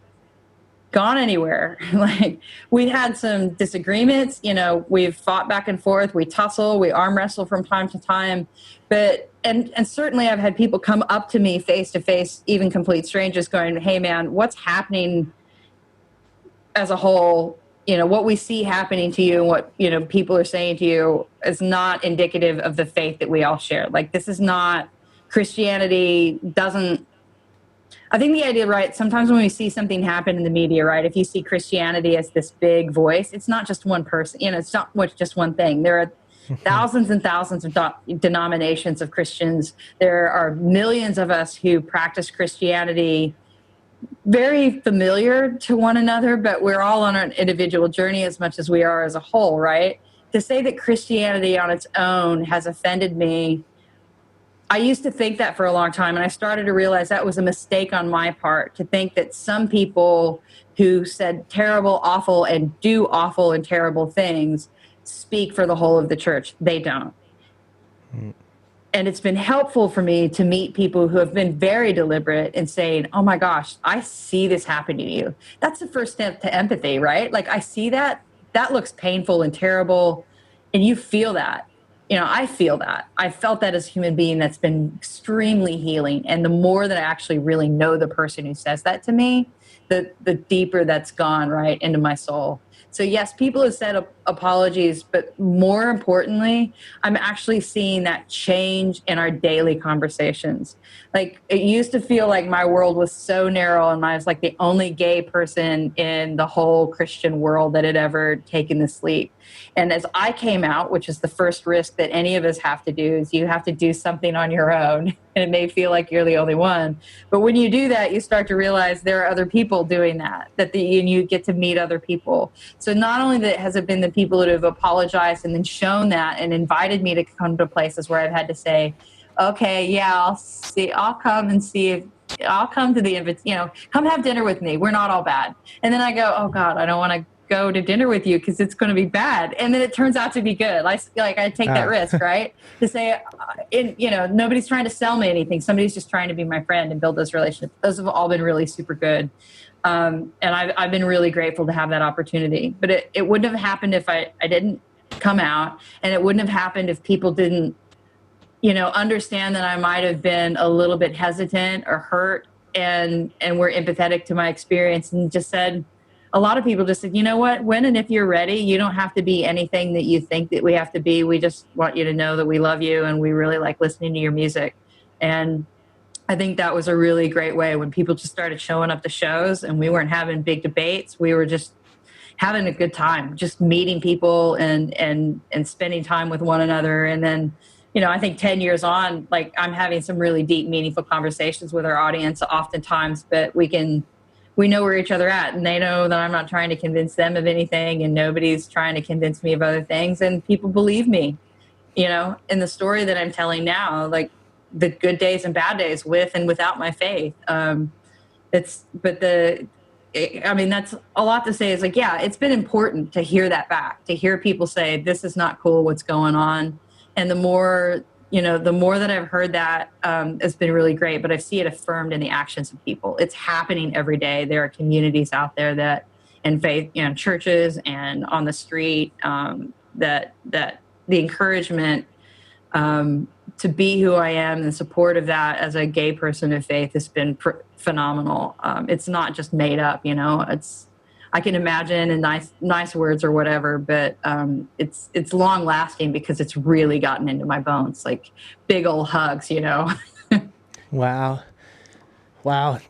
gone anywhere. Like, we had some disagreements, we've fought back and forth, we tussle, we arm wrestle from time to time, but and certainly I've had people come up to me face to face, even complete strangers, going, "Hey man, what's happening as a whole, what we see happening to you and what, people are saying to you is not indicative of the faith that we all share. Like, this is not Christianity doesn't." I think the idea, right, sometimes when we see something happen in the media, right, if you see Christianity as this big voice, it's not just one person, it's not just one thing. There are thousands and thousands of denominations of Christians. There are millions of us who practice Christianity, very familiar to one another, but we're all on an individual journey as much as we are as a whole, right? To say that Christianity on its own has offended me, I used to think that for a long time, and I started to realize that was a mistake on my part, to think that some people who said terrible, awful, and do awful and terrible things speak for the whole of the church. They don't. And it's been helpful for me to meet people who have been very deliberate in saying, "Oh my gosh, I see this happening to you." That's the first step to empathy, right? Like, I see that. That looks painful and terrible. And you feel that. I feel that. I felt that as a human being. That's been extremely healing. And the more that I actually really know the person who says that to me, the deeper that's gone right into my soul. So yes, people have said apologies, but more importantly, I'm actually seeing that change in our daily conversations. Like, it used to feel like my world was so narrow and I was like the only gay person in the whole Christian world that had ever taken this leap. And as I came out, which is the first risk that any of us have to do, is you have to do something on your own. And it may feel like you're the only one. But when you do that, you start to realize there are other people doing that, and you get to meet other people. So not only that has it been the people that have apologized and then shown that and invited me to come to places where I've had to say, "Okay, yeah, I'll come and see if I'll come to the come have dinner with me. We're not all bad." And then I go, "Oh God, I don't want to go to dinner with you because it's going to be bad." And then it turns out to be good. I take that risk, right? To say, nobody's trying to sell me anything. Somebody's just trying to be my friend and build those relationships. Those have all been really super good. And I've been really grateful to have that opportunity. But it wouldn't have happened if I didn't come out, and it wouldn't have happened if people didn't, understand that I might have been a little bit hesitant or hurt and were empathetic to my experience and just said, a lot of people just said, "You know what, when and if you're ready, you don't have to be anything that you think that we have to be. We just want you to know that we love you and we really like listening to your music." And I think that was a really great way when people just started showing up to shows and we weren't having big debates. We were just having a good time, just meeting people and spending time with one another. And then, I think 10 years on, like, I'm having some really deep, meaningful conversations with our audience oftentimes, but we know where each other at, and they know that I'm not trying to convince them of anything, and nobody's trying to convince me of other things. And people believe me, in the story that I'm telling now, like the good days and bad days with and without my faith. That's a lot to say. Is like, yeah, it's been important to hear that back, to hear people say, "This is not cool, what's going on." And the more that I've heard that, has been really great, but I see it affirmed in the actions of people. It's happening every day. There are communities out there that, in faith, churches and on the street, that the encouragement to be who I am and the support of that as a gay person of faith has been phenomenal. It's not just made up, I can imagine in nice words or whatever, but it's long lasting because it's really gotten into my bones, like big old hugs, Wow.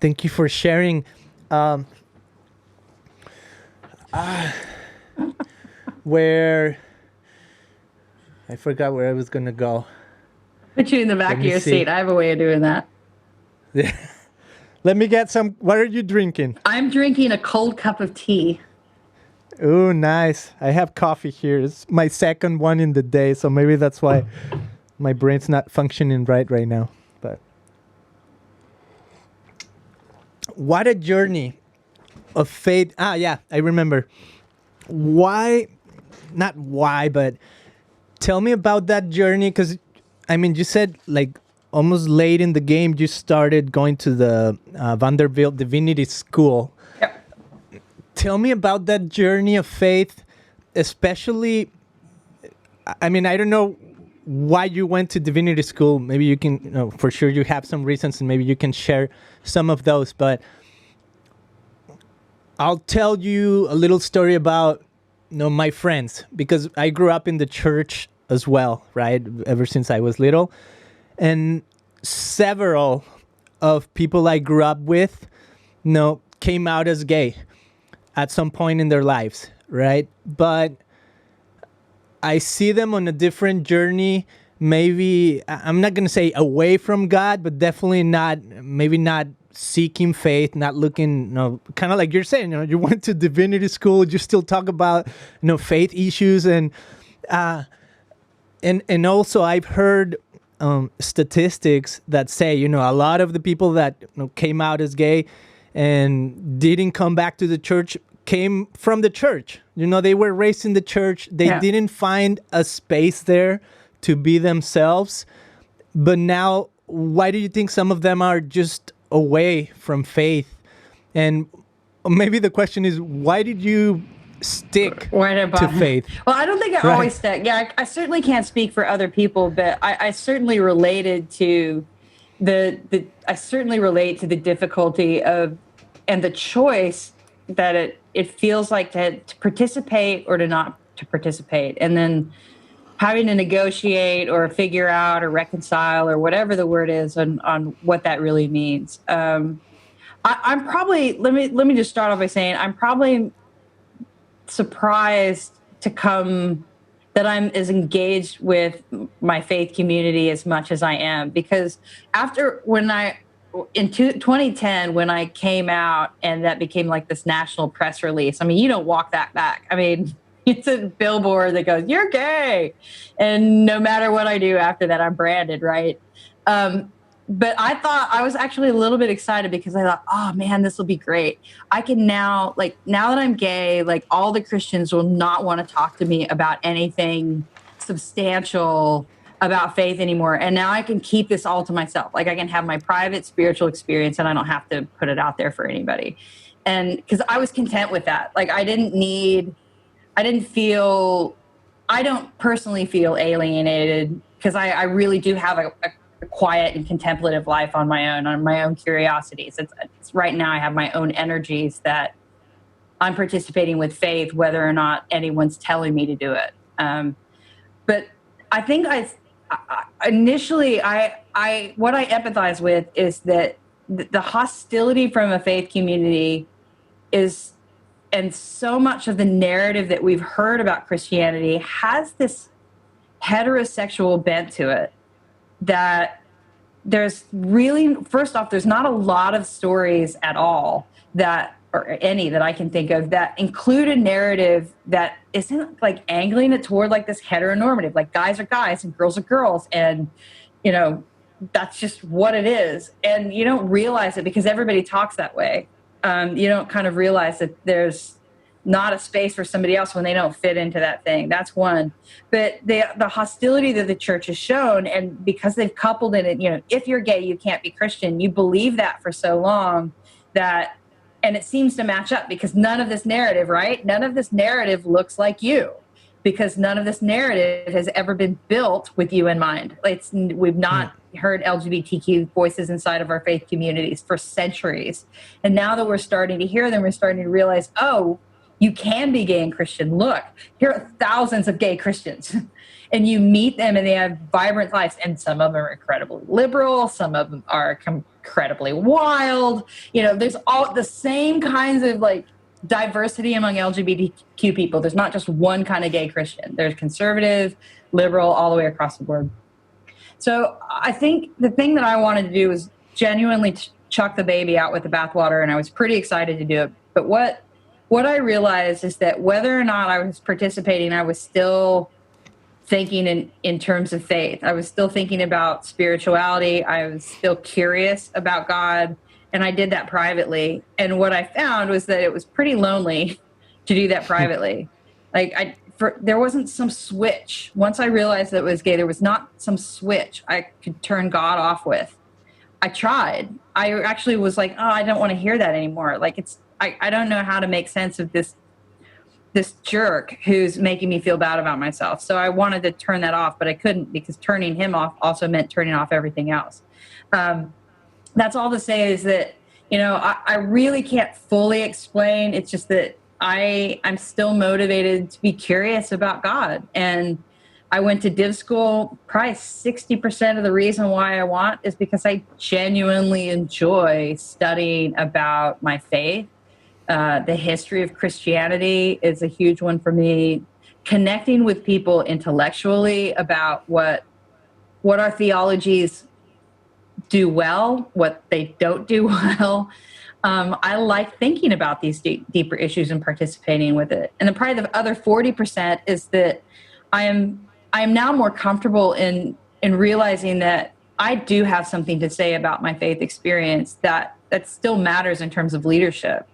Thank you for sharing. Where I forgot where I was gonna go. Put you in the back of your seat. I have a way of doing that. Yeah. Let me get some. What are you drinking? I'm drinking a cold cup of tea. Oh, nice. I have coffee here. It's my second one in the day, so maybe that's why my brain's not functioning right now. But what a journey of faith. Yeah, I remember. Not why, but tell me about that journey, because I mean, you said like almost late in the game you started going to the Vanderbilt Divinity School. Yep. Tell me about that journey of faith, especially. I mean, I don't know why you went to Divinity School. Maybe you can, for sure you have some reasons, and maybe you can share some of those. But I'll tell you a little story about, my friends, because I grew up in the church as well, right? Ever since I was little. And several of people I grew up with, came out as gay at some point in their lives, right? But I see them on a different journey. Maybe, I'm not going to say away from God, but definitely maybe not seeking faith, not looking, kind of like you're saying, you went to divinity school, you still talk about, faith issues. And also I've heard statistics that say, a lot of the people that came out as gay and didn't come back to the church came from the church. They were raised in the church. They didn't find a space there to be themselves. But now, why do you think some of them are just away from faith? And maybe the question is, why did you stick to faith? Well, I don't think I always stuck. Yeah, I certainly can't speak for other people, but I certainly related to I certainly relate to the difficulty of and the choice that it feels like to participate or to not to participate, and then having to negotiate or figure out or reconcile or whatever the word is on what that really means. I'm probably, let me just start off by saying I'm probably surprised that I'm as engaged with my faith community as much as I am, because in 2010, when I came out and that became like this national press release, I mean, you don't walk that back. I mean, it's a billboard that goes, "You're gay." And no matter what I do after that, I'm branded, right? But I was actually a little bit excited because I thought, oh man, this will be great. I can now that I'm gay, like all the Christians will not want to talk to me about anything substantial about faith anymore. And now I can keep this all to myself. Like I can have my private spiritual experience and I don't have to put it out there for anybody. And because I was content with that. Like I don't personally feel alienated, because I really do have a quiet and contemplative life on my own curiosities. It's right now I have my own energies that I'm participating with faith, whether or not anyone's telling me to do it. But I think initially what I empathize with is that the hostility from a faith community is, and so much of the narrative that we've heard about Christianity has this heterosexual bent to it, that there's really, first off, there's not a lot of stories at all or any that I can think of that include a narrative that isn't like angling it toward like this heteronormative, like guys are guys and girls are girls. And, that's just what it is. And you don't realize it because everybody talks that way. You don't kind of realize that there's not a space for somebody else when they don't fit into that thing. That's one. But the hostility that the church has shown, and because they've coupled in it, if you're gay, you can't be Christian. You believe that for so long that, and it seems to match up because none of this narrative, right? None of this narrative looks like you, because none of this narrative has ever been built with you in mind. We've not heard LGBTQ voices inside of our faith communities for centuries. And now that we're starting to hear them, we're starting to realize, oh, you can be gay and Christian. Look, here are thousands of gay Christians. And you meet them and they have vibrant lives. And some of them are incredibly liberal. Some of them are incredibly wild. There's all the same kinds of like diversity among LGBTQ people. There's not just one kind of gay Christian. There's conservative, liberal, all the way across the board. So I think the thing that I wanted to do was genuinely chuck the baby out with the bathwater. And I was pretty excited to do it. But what I realized is that whether or not I was participating, I was still thinking in terms of faith. I was still thinking about spirituality. I was still curious about God, and I did that privately. And what I found was that it was pretty lonely to do that privately. Like there wasn't some switch. Once I realized that it was gay, there was not some switch I could turn God off with. I tried. I actually was like, oh, I don't want to hear that anymore. Like I don't know how to make sense of this jerk who's making me feel bad about myself. So I wanted to turn that off, but I couldn't, because turning him off also meant turning off everything else. That's all to say is that, I really can't fully explain. It's just that I'm still motivated to be curious about God. And I went to div school. Probably 60% of the reason why I want is because I genuinely enjoy studying about my faith. The history of Christianity is a huge one for me. Connecting with people intellectually about what our theologies do well, what they don't do well. I like thinking about these deeper issues and participating with it. And then probably the other 40% is that I am now more comfortable in realizing that I do have something to say about my faith experience that still matters in terms of leadership.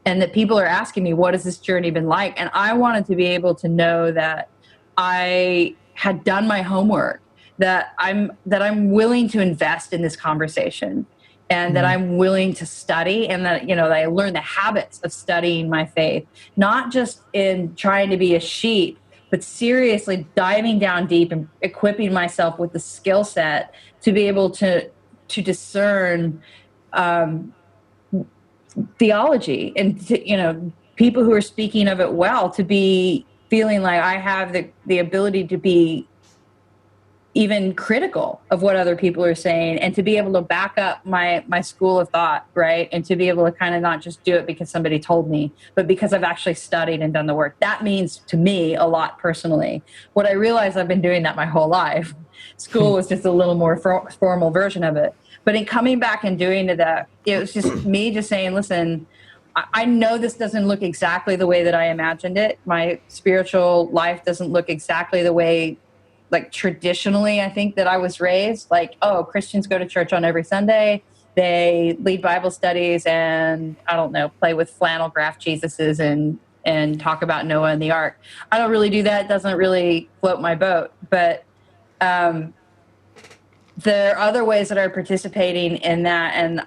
And that people are asking me, what has this journey been like? And I wanted to be able to know that I had done my homework, that I'm willing to invest in this conversation, and that I'm willing to study, and that, that I learn the habits of studying my faith, not just in trying to be a sheep, but seriously diving down deep and equipping myself with the skill set to be able to discern theology, and people who are speaking of it well, to be feeling like I have the ability to be even critical of what other people are saying, and to be able to back up my school of thought, right? And to be able to kind of not just do it because somebody told me, but because I've actually studied and done the work. That means to me a lot personally. What I realized, I've been doing that my whole life. School was just a little more formal version of it. But in coming back and doing that, it was just me just saying, listen, I know this doesn't look exactly the way that I imagined it. My spiritual life doesn't look exactly the way, like, traditionally I think that I was raised. Like, oh, Christians go to church on every Sunday. They lead Bible studies and, I don't know, play with flannel graph Jesuses and talk about Noah and the ark. I don't really do that. It doesn't really float my boat. But there are other ways that are participating in that, and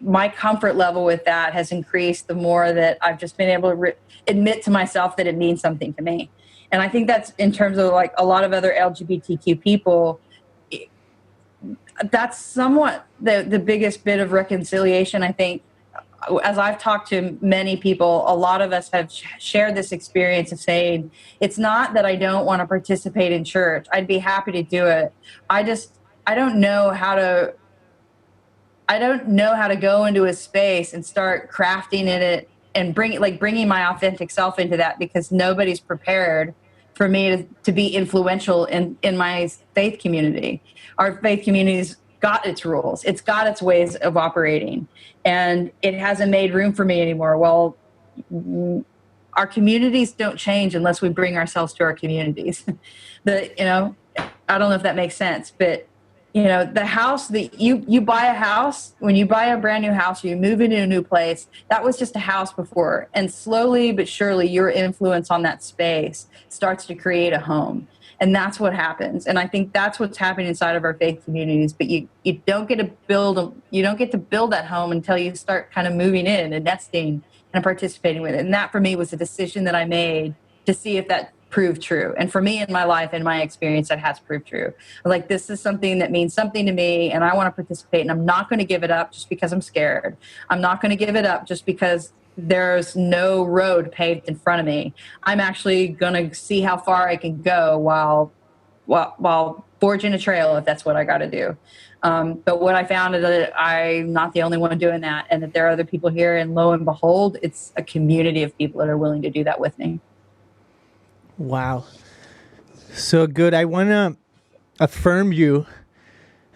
my comfort level with that has increased the more that I've just been able to admit to myself that it means something to me. And I think that's, in terms of like a lot of other LGBTQ people, that's somewhat the biggest bit of reconciliation. I think, as I've talked to many people, a lot of us have shared this experience of saying, it's not that I don't want to participate in church. I'd be happy to do it. I don't know how to go into a space and start crafting in it and bringing my authentic self into that, because nobody's prepared for me to be influential in my faith community. Our faith community's got its rules. It's got its ways of operating, and it hasn't made room for me anymore. Well, our communities don't change unless we bring ourselves to our communities. I don't know if that makes sense, but the house that you buy a house, when you buy a brand new house, or you move into a new place, that was just a house before. And slowly but surely, your influence on that space starts to create a home. And that's what happens. And I think that's what's happening inside of our faith communities. But you don't get to build that home until you start kind of moving in and nesting and participating with it. And that, for me, was a decision that I made to see if that proved true. And for me, in my life, in my experience, that has proved true. Like, this is something that means something to me, and I want to participate, and I'm not going to give it up just because I'm scared. I'm not going to give it up just because there's no road paved in front of me. I'm actually going to see how far I can go while forging a trail, if that's what I got to do. But what I found is that I'm not the only one doing that, and that there are other people here, and lo and behold, it's a community of people that are willing to do that with me. Wow. So good. I want to affirm you.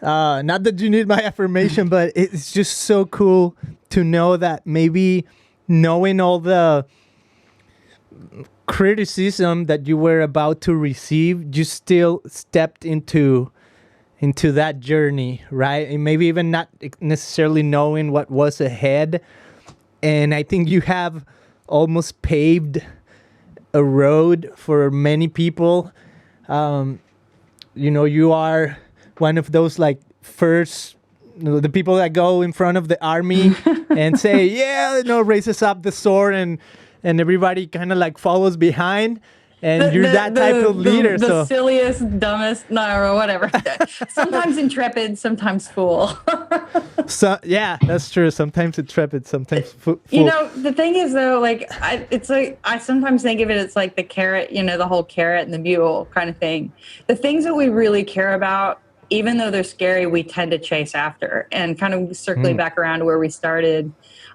Not that you need my affirmation, but it's just so cool to know that maybe knowing all the criticism that you were about to receive, you still stepped into that journey, right? And maybe even not necessarily knowing what was ahead. And I think you have almost paved a road for many people. You are one of those like first, the people that go in front of the army and say, yeah, raises up the sword, and everybody kind of like follows behind. And you're that type of leader. The silliest, dumbest, no, or whatever. Sometimes intrepid, sometimes fool. So yeah, that's true. Sometimes intrepid, sometimes fool. The thing is though, like I sometimes think of it as like the carrot, the whole carrot and the mule kind of thing. The things that we really care about, even though they're scary, we tend to chase after. And kind of circling back around to where we started,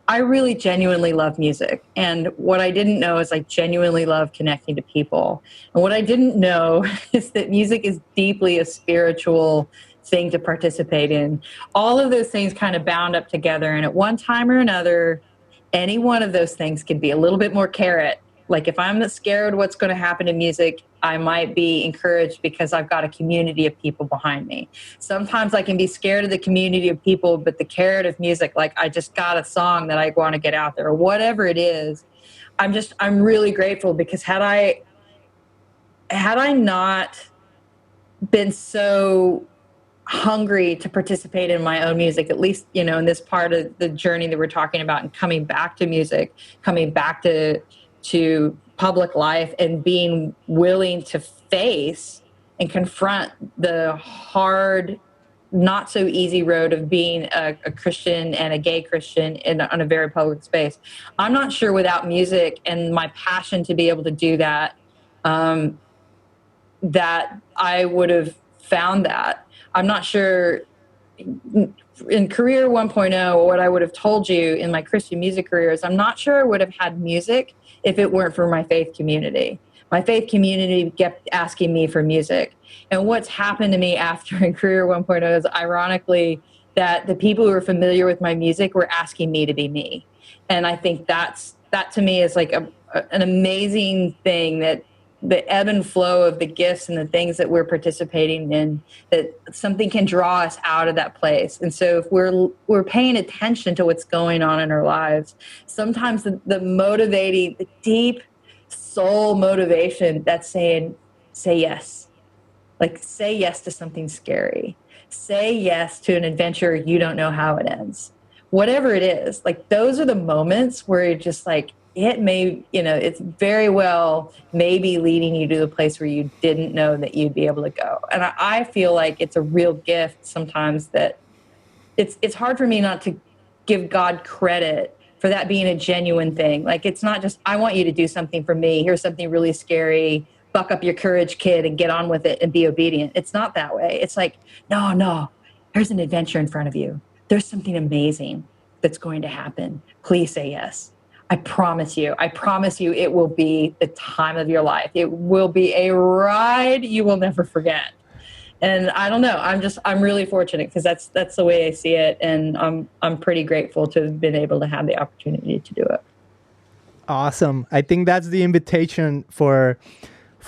I really genuinely love music. And what I didn't know is I genuinely love connecting to people. And what I didn't know is that music is deeply a spiritual thing to participate in. All of those things kind of bound up together. And at one time or another, any one of those things could be a little bit more carrot. Like if I'm scared what's going to happen in music, I might be encouraged because I've got a community of people behind me. Sometimes I can be scared of the community of people, but the carrot of music, like I just got a song that I want to get out there or whatever it is. I'm really grateful because had I not been so hungry to participate in my own music, at least, in this part of the journey that we're talking about and coming back to music, coming back to public life and being willing to face and confront the hard, not so easy road of being a Christian and a gay Christian on a very public space. I'm not sure without music and my passion to be able to do that, that I would have found that. I'm not sure in career 1.0, what I would have told you in my Christian music career is I'm not sure I would have had music if it weren't for my faith community. My faith community kept asking me for music. And what's happened to me after in career 1.0 is ironically that the people who are familiar with my music were asking me to be me. And I think that to me is like an amazing thing, that the ebb and flow of the gifts and the things that we're participating in, that something can draw us out of that place. And so if we're paying attention to what's going on in our lives, sometimes the motivating, the deep soul motivation that's saying, say yes. Like say yes to something scary. Say yes to an adventure you don't know how it ends. Whatever it is, like those are the moments where you're just like, it may, it's very well maybe leading you to the place where you didn't know that you'd be able to go. And I feel like it's a real gift sometimes that it's hard for me not to give God credit for that being a genuine thing. Like, it's not just, I want you to do something for me. Here's something really scary. Buck up your courage, kid, and get on with it and be obedient. It's not that way. It's like, no, there's an adventure in front of you. There's something amazing that's going to happen. Please say yes. I promise you it will be the time of your life. It will be a ride you will never forget. And I don't know, I'm really fortunate because that's the way I see it. And I'm pretty grateful to have been able to have the opportunity to do it. Awesome. I think that's the invitation for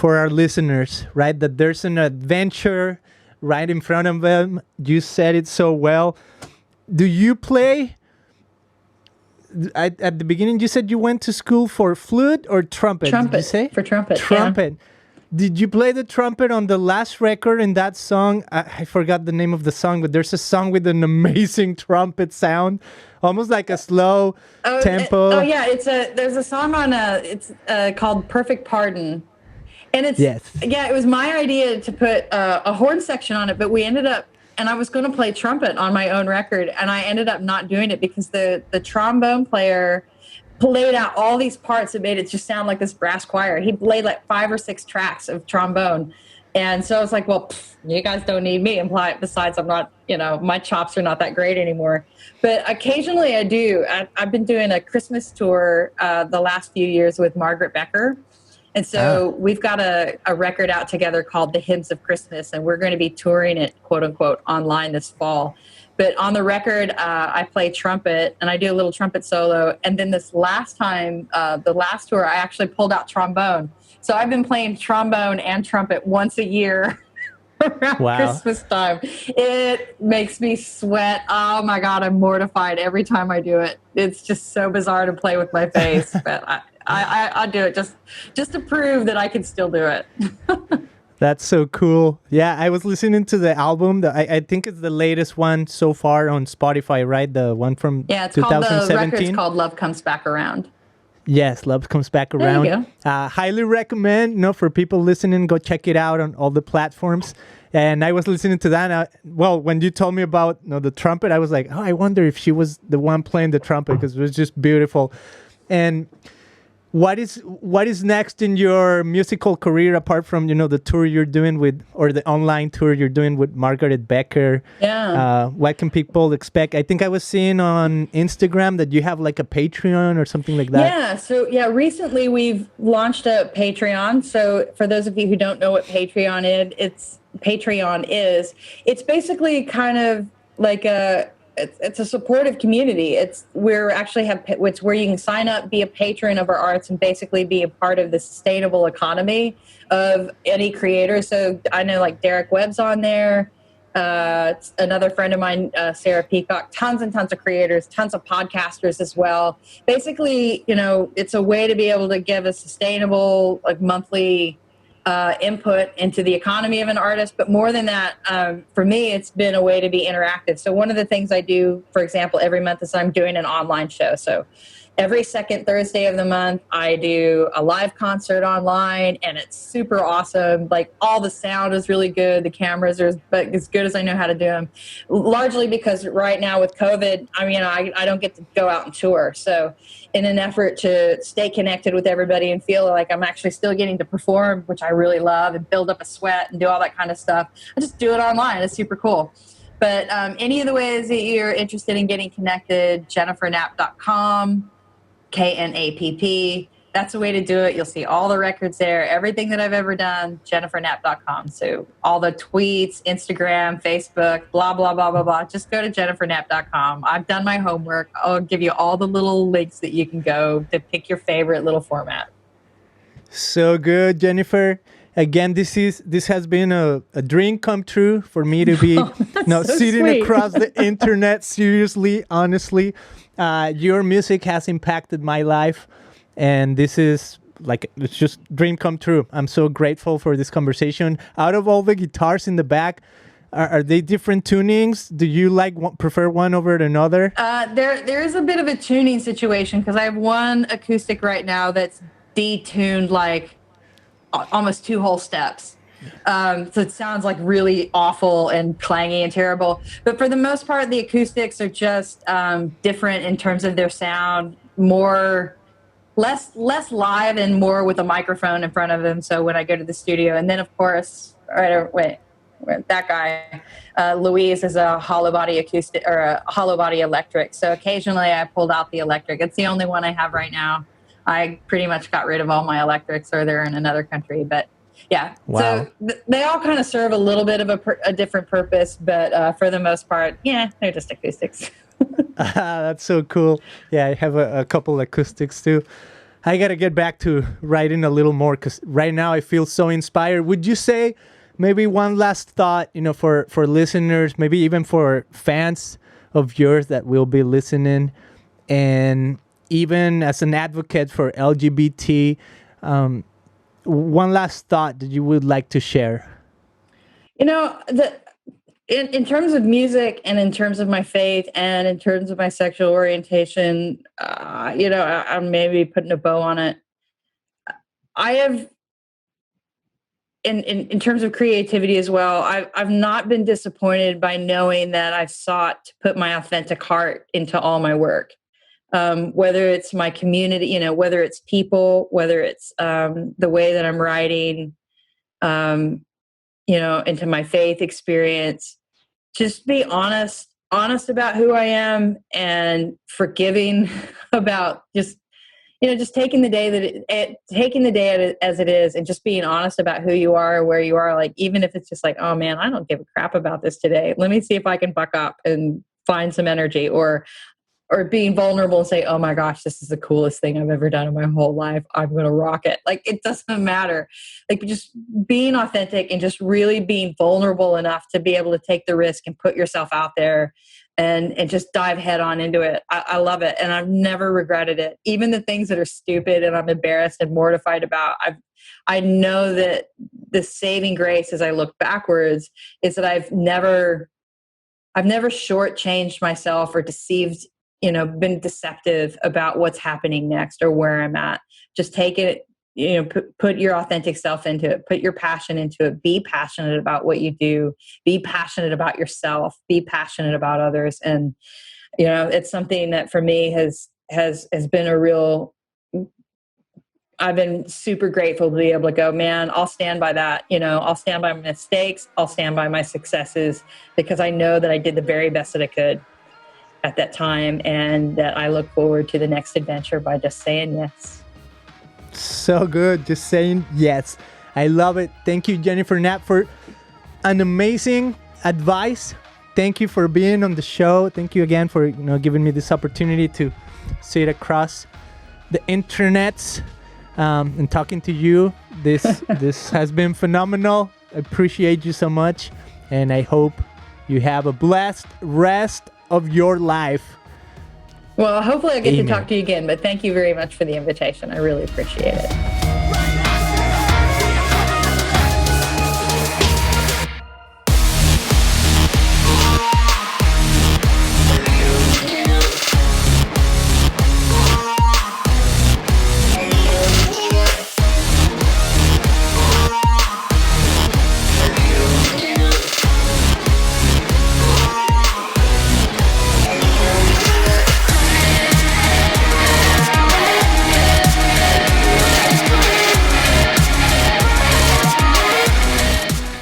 our listeners, right? That there's an adventure right in front of them. You said it so well. Do you play? At the beginning, you said you went to school for flute or trumpet. Trumpet. Did you say? For trumpet. Trumpet. Yeah. Did you play the trumpet on the last record in that song? I forgot the name of the song, but there's a song with an amazing trumpet sound, almost like a slow tempo. There's a song on it's called "Perfect Pardon," and it was my idea to put a horn section on it, but we ended up. And I was going to play trumpet on my own record, and I ended up not doing it because the trombone player played out all these parts that made it just sound like this brass choir. He played like 5 or 6 tracks of trombone. And so I was like, well, you guys don't need me. And besides, I'm not, my chops are not that great anymore. But occasionally I do. I've been doing a Christmas tour the last few years with Margaret Becker. And so we've got a record out together called The Hymns of Christmas, and we're going to be touring it, quote unquote, online this fall. But on the record, I play trumpet, and I do a little trumpet solo. And then this last time, the last tour, I actually pulled out trombone. So I've been playing trombone and trumpet once a year around Christmas time. It makes me sweat. Oh, my God, I'm mortified every time I do it. It's just so bizarre to play with my face, but I'll do it just to prove that I can still do it. That's so cool. Yeah, I was listening to the album. I think it's the latest one so far on Spotify, right? The one from Yeah, it's 2017. called the record's called Love Comes Back Around. Yes, Love Comes Back Around. There you go. Highly recommend, for people listening, go check it out on all the platforms. And I was listening to that. When you told me about the trumpet, I was like, oh, I wonder if she was the one playing the trumpet, because it was just beautiful. And what is next in your musical career, apart from the tour you're doing or the online tour you're doing with Margaret Becker? Yeah. What can people expect? I think I was seeing on Instagram that you have like a Patreon or something like that. Yeah. So recently we've launched a Patreon. So for those of you who don't know what Patreon is, it's basically kind of like it's a supportive community. It's where you can sign up, be a patron of our arts, and basically be a part of the sustainable economy of any creator. So I know like Derek Webb's on there. Another friend of mine, Sarah Peacock, tons and tons of creators, tons of podcasters as well. Basically, it's a way to be able to give a sustainable, like monthly input into the economy of an artist. But more than that, for me, it's been a way to be interactive. So one of the things I do, for example, every month is I'm doing an online show. So every second Thursday of the month, I do a live concert online, and it's super awesome. Like, all the sound is really good. The cameras are as good as I know how to do them, largely because right now with COVID, I don't get to go out and tour. So in an effort to stay connected with everybody and feel like I'm actually still getting to perform, which I really love, and build up a sweat and do all that kind of stuff, I just do it online. It's super cool. But any of the ways that you're interested in getting connected, jenniferknapp.com, KNAPP. That's a way to do it. You'll see all the records there. Everything that I've ever done, jenniferknapp.com. So all the tweets, Instagram, Facebook, blah, blah, blah, blah, blah. Just go to jenniferknapp.com. I've done my homework. I'll give you all the little links that you can go to pick your favorite little format. So good, Jennifer. Again, this has been a dream come true for me to be sitting sweet. across the internet. Seriously, honestly, your music has impacted my life, and this is it's just dream come true. I'm so grateful for this conversation. Out of all the guitars in the back, are they different tunings? Do you prefer one over another? There is a bit of a tuning situation, because I have one acoustic right now that's detuned like almost 2 whole steps. So it sounds like really awful and clangy and terrible. But for the most part, the acoustics are just different in terms of their sound, less live and more with a microphone in front of them. So when I go to the studio, and then of course, that guy, Louise, is a hollow body acoustic or a hollow body electric. So occasionally I pulled out the electric. It's the only one I have right now. I pretty much got rid of all my electrics, or they're in another country. But yeah, wow. So they all kind of serve a little bit of a different purpose. But for the most part, yeah, they're just acoustics. That's so cool. Yeah, I have a couple acoustics too. I got to get back to writing a little more, because right now I feel so inspired. Would you say maybe one last thought, for listeners, maybe even for fans of yours that will be listening, and even as an advocate for LGBT, one last thought that you would like to share? In terms of music, and in terms of my faith, and in terms of my sexual orientation, I'm maybe putting a bow on it. I have, in terms of creativity as well, I've not been disappointed by knowing that I've sought to put my authentic heart into all my work. Whether it's my community, whether it's people, whether it's the way that I'm writing, into my faith experience, just be honest about who I am, and forgiving about just taking the day as it is, and just being honest about who you are, where you are. Like, even if it's just like, oh man, I don't give a crap about this today. Let me see if I can buck up and find some energy, or being vulnerable and say, oh my gosh, this is the coolest thing I've ever done in my whole life. I'm going to rock it. Like, it doesn't matter. Like, just being authentic and just really being vulnerable enough to be able to take the risk and put yourself out there. and just dive head on into it. I love it. And I've never regretted it. Even the things that are stupid and I'm embarrassed and mortified about, I know that the saving grace as I look backwards is that I've never shortchanged myself or deceived, been deceptive about what's happening next or where I'm at. Just take it, put your authentic self into it, put your passion into it, be passionate about what you do, be passionate about yourself, be passionate about others. And, it's something that for me has been a real, I've been super grateful to be able to go, man, I'll stand by that. I'll stand by my mistakes. I'll stand by my successes because I know that I did the very best that I could at that time. And that I look forward to the next adventure by just saying yes. So good. Just saying yes. I love it. Thank you, Jennifer Knapp, for an amazing advice. Thank you for being on the show. Thank you again for, giving me this opportunity to sit across the internets. And talking to you, this has been phenomenal. I appreciate you so much, and I hope you have a blessed rest of your life. Well, hopefully I get to talk to you again, but thank you very much for the invitation. I really appreciate it.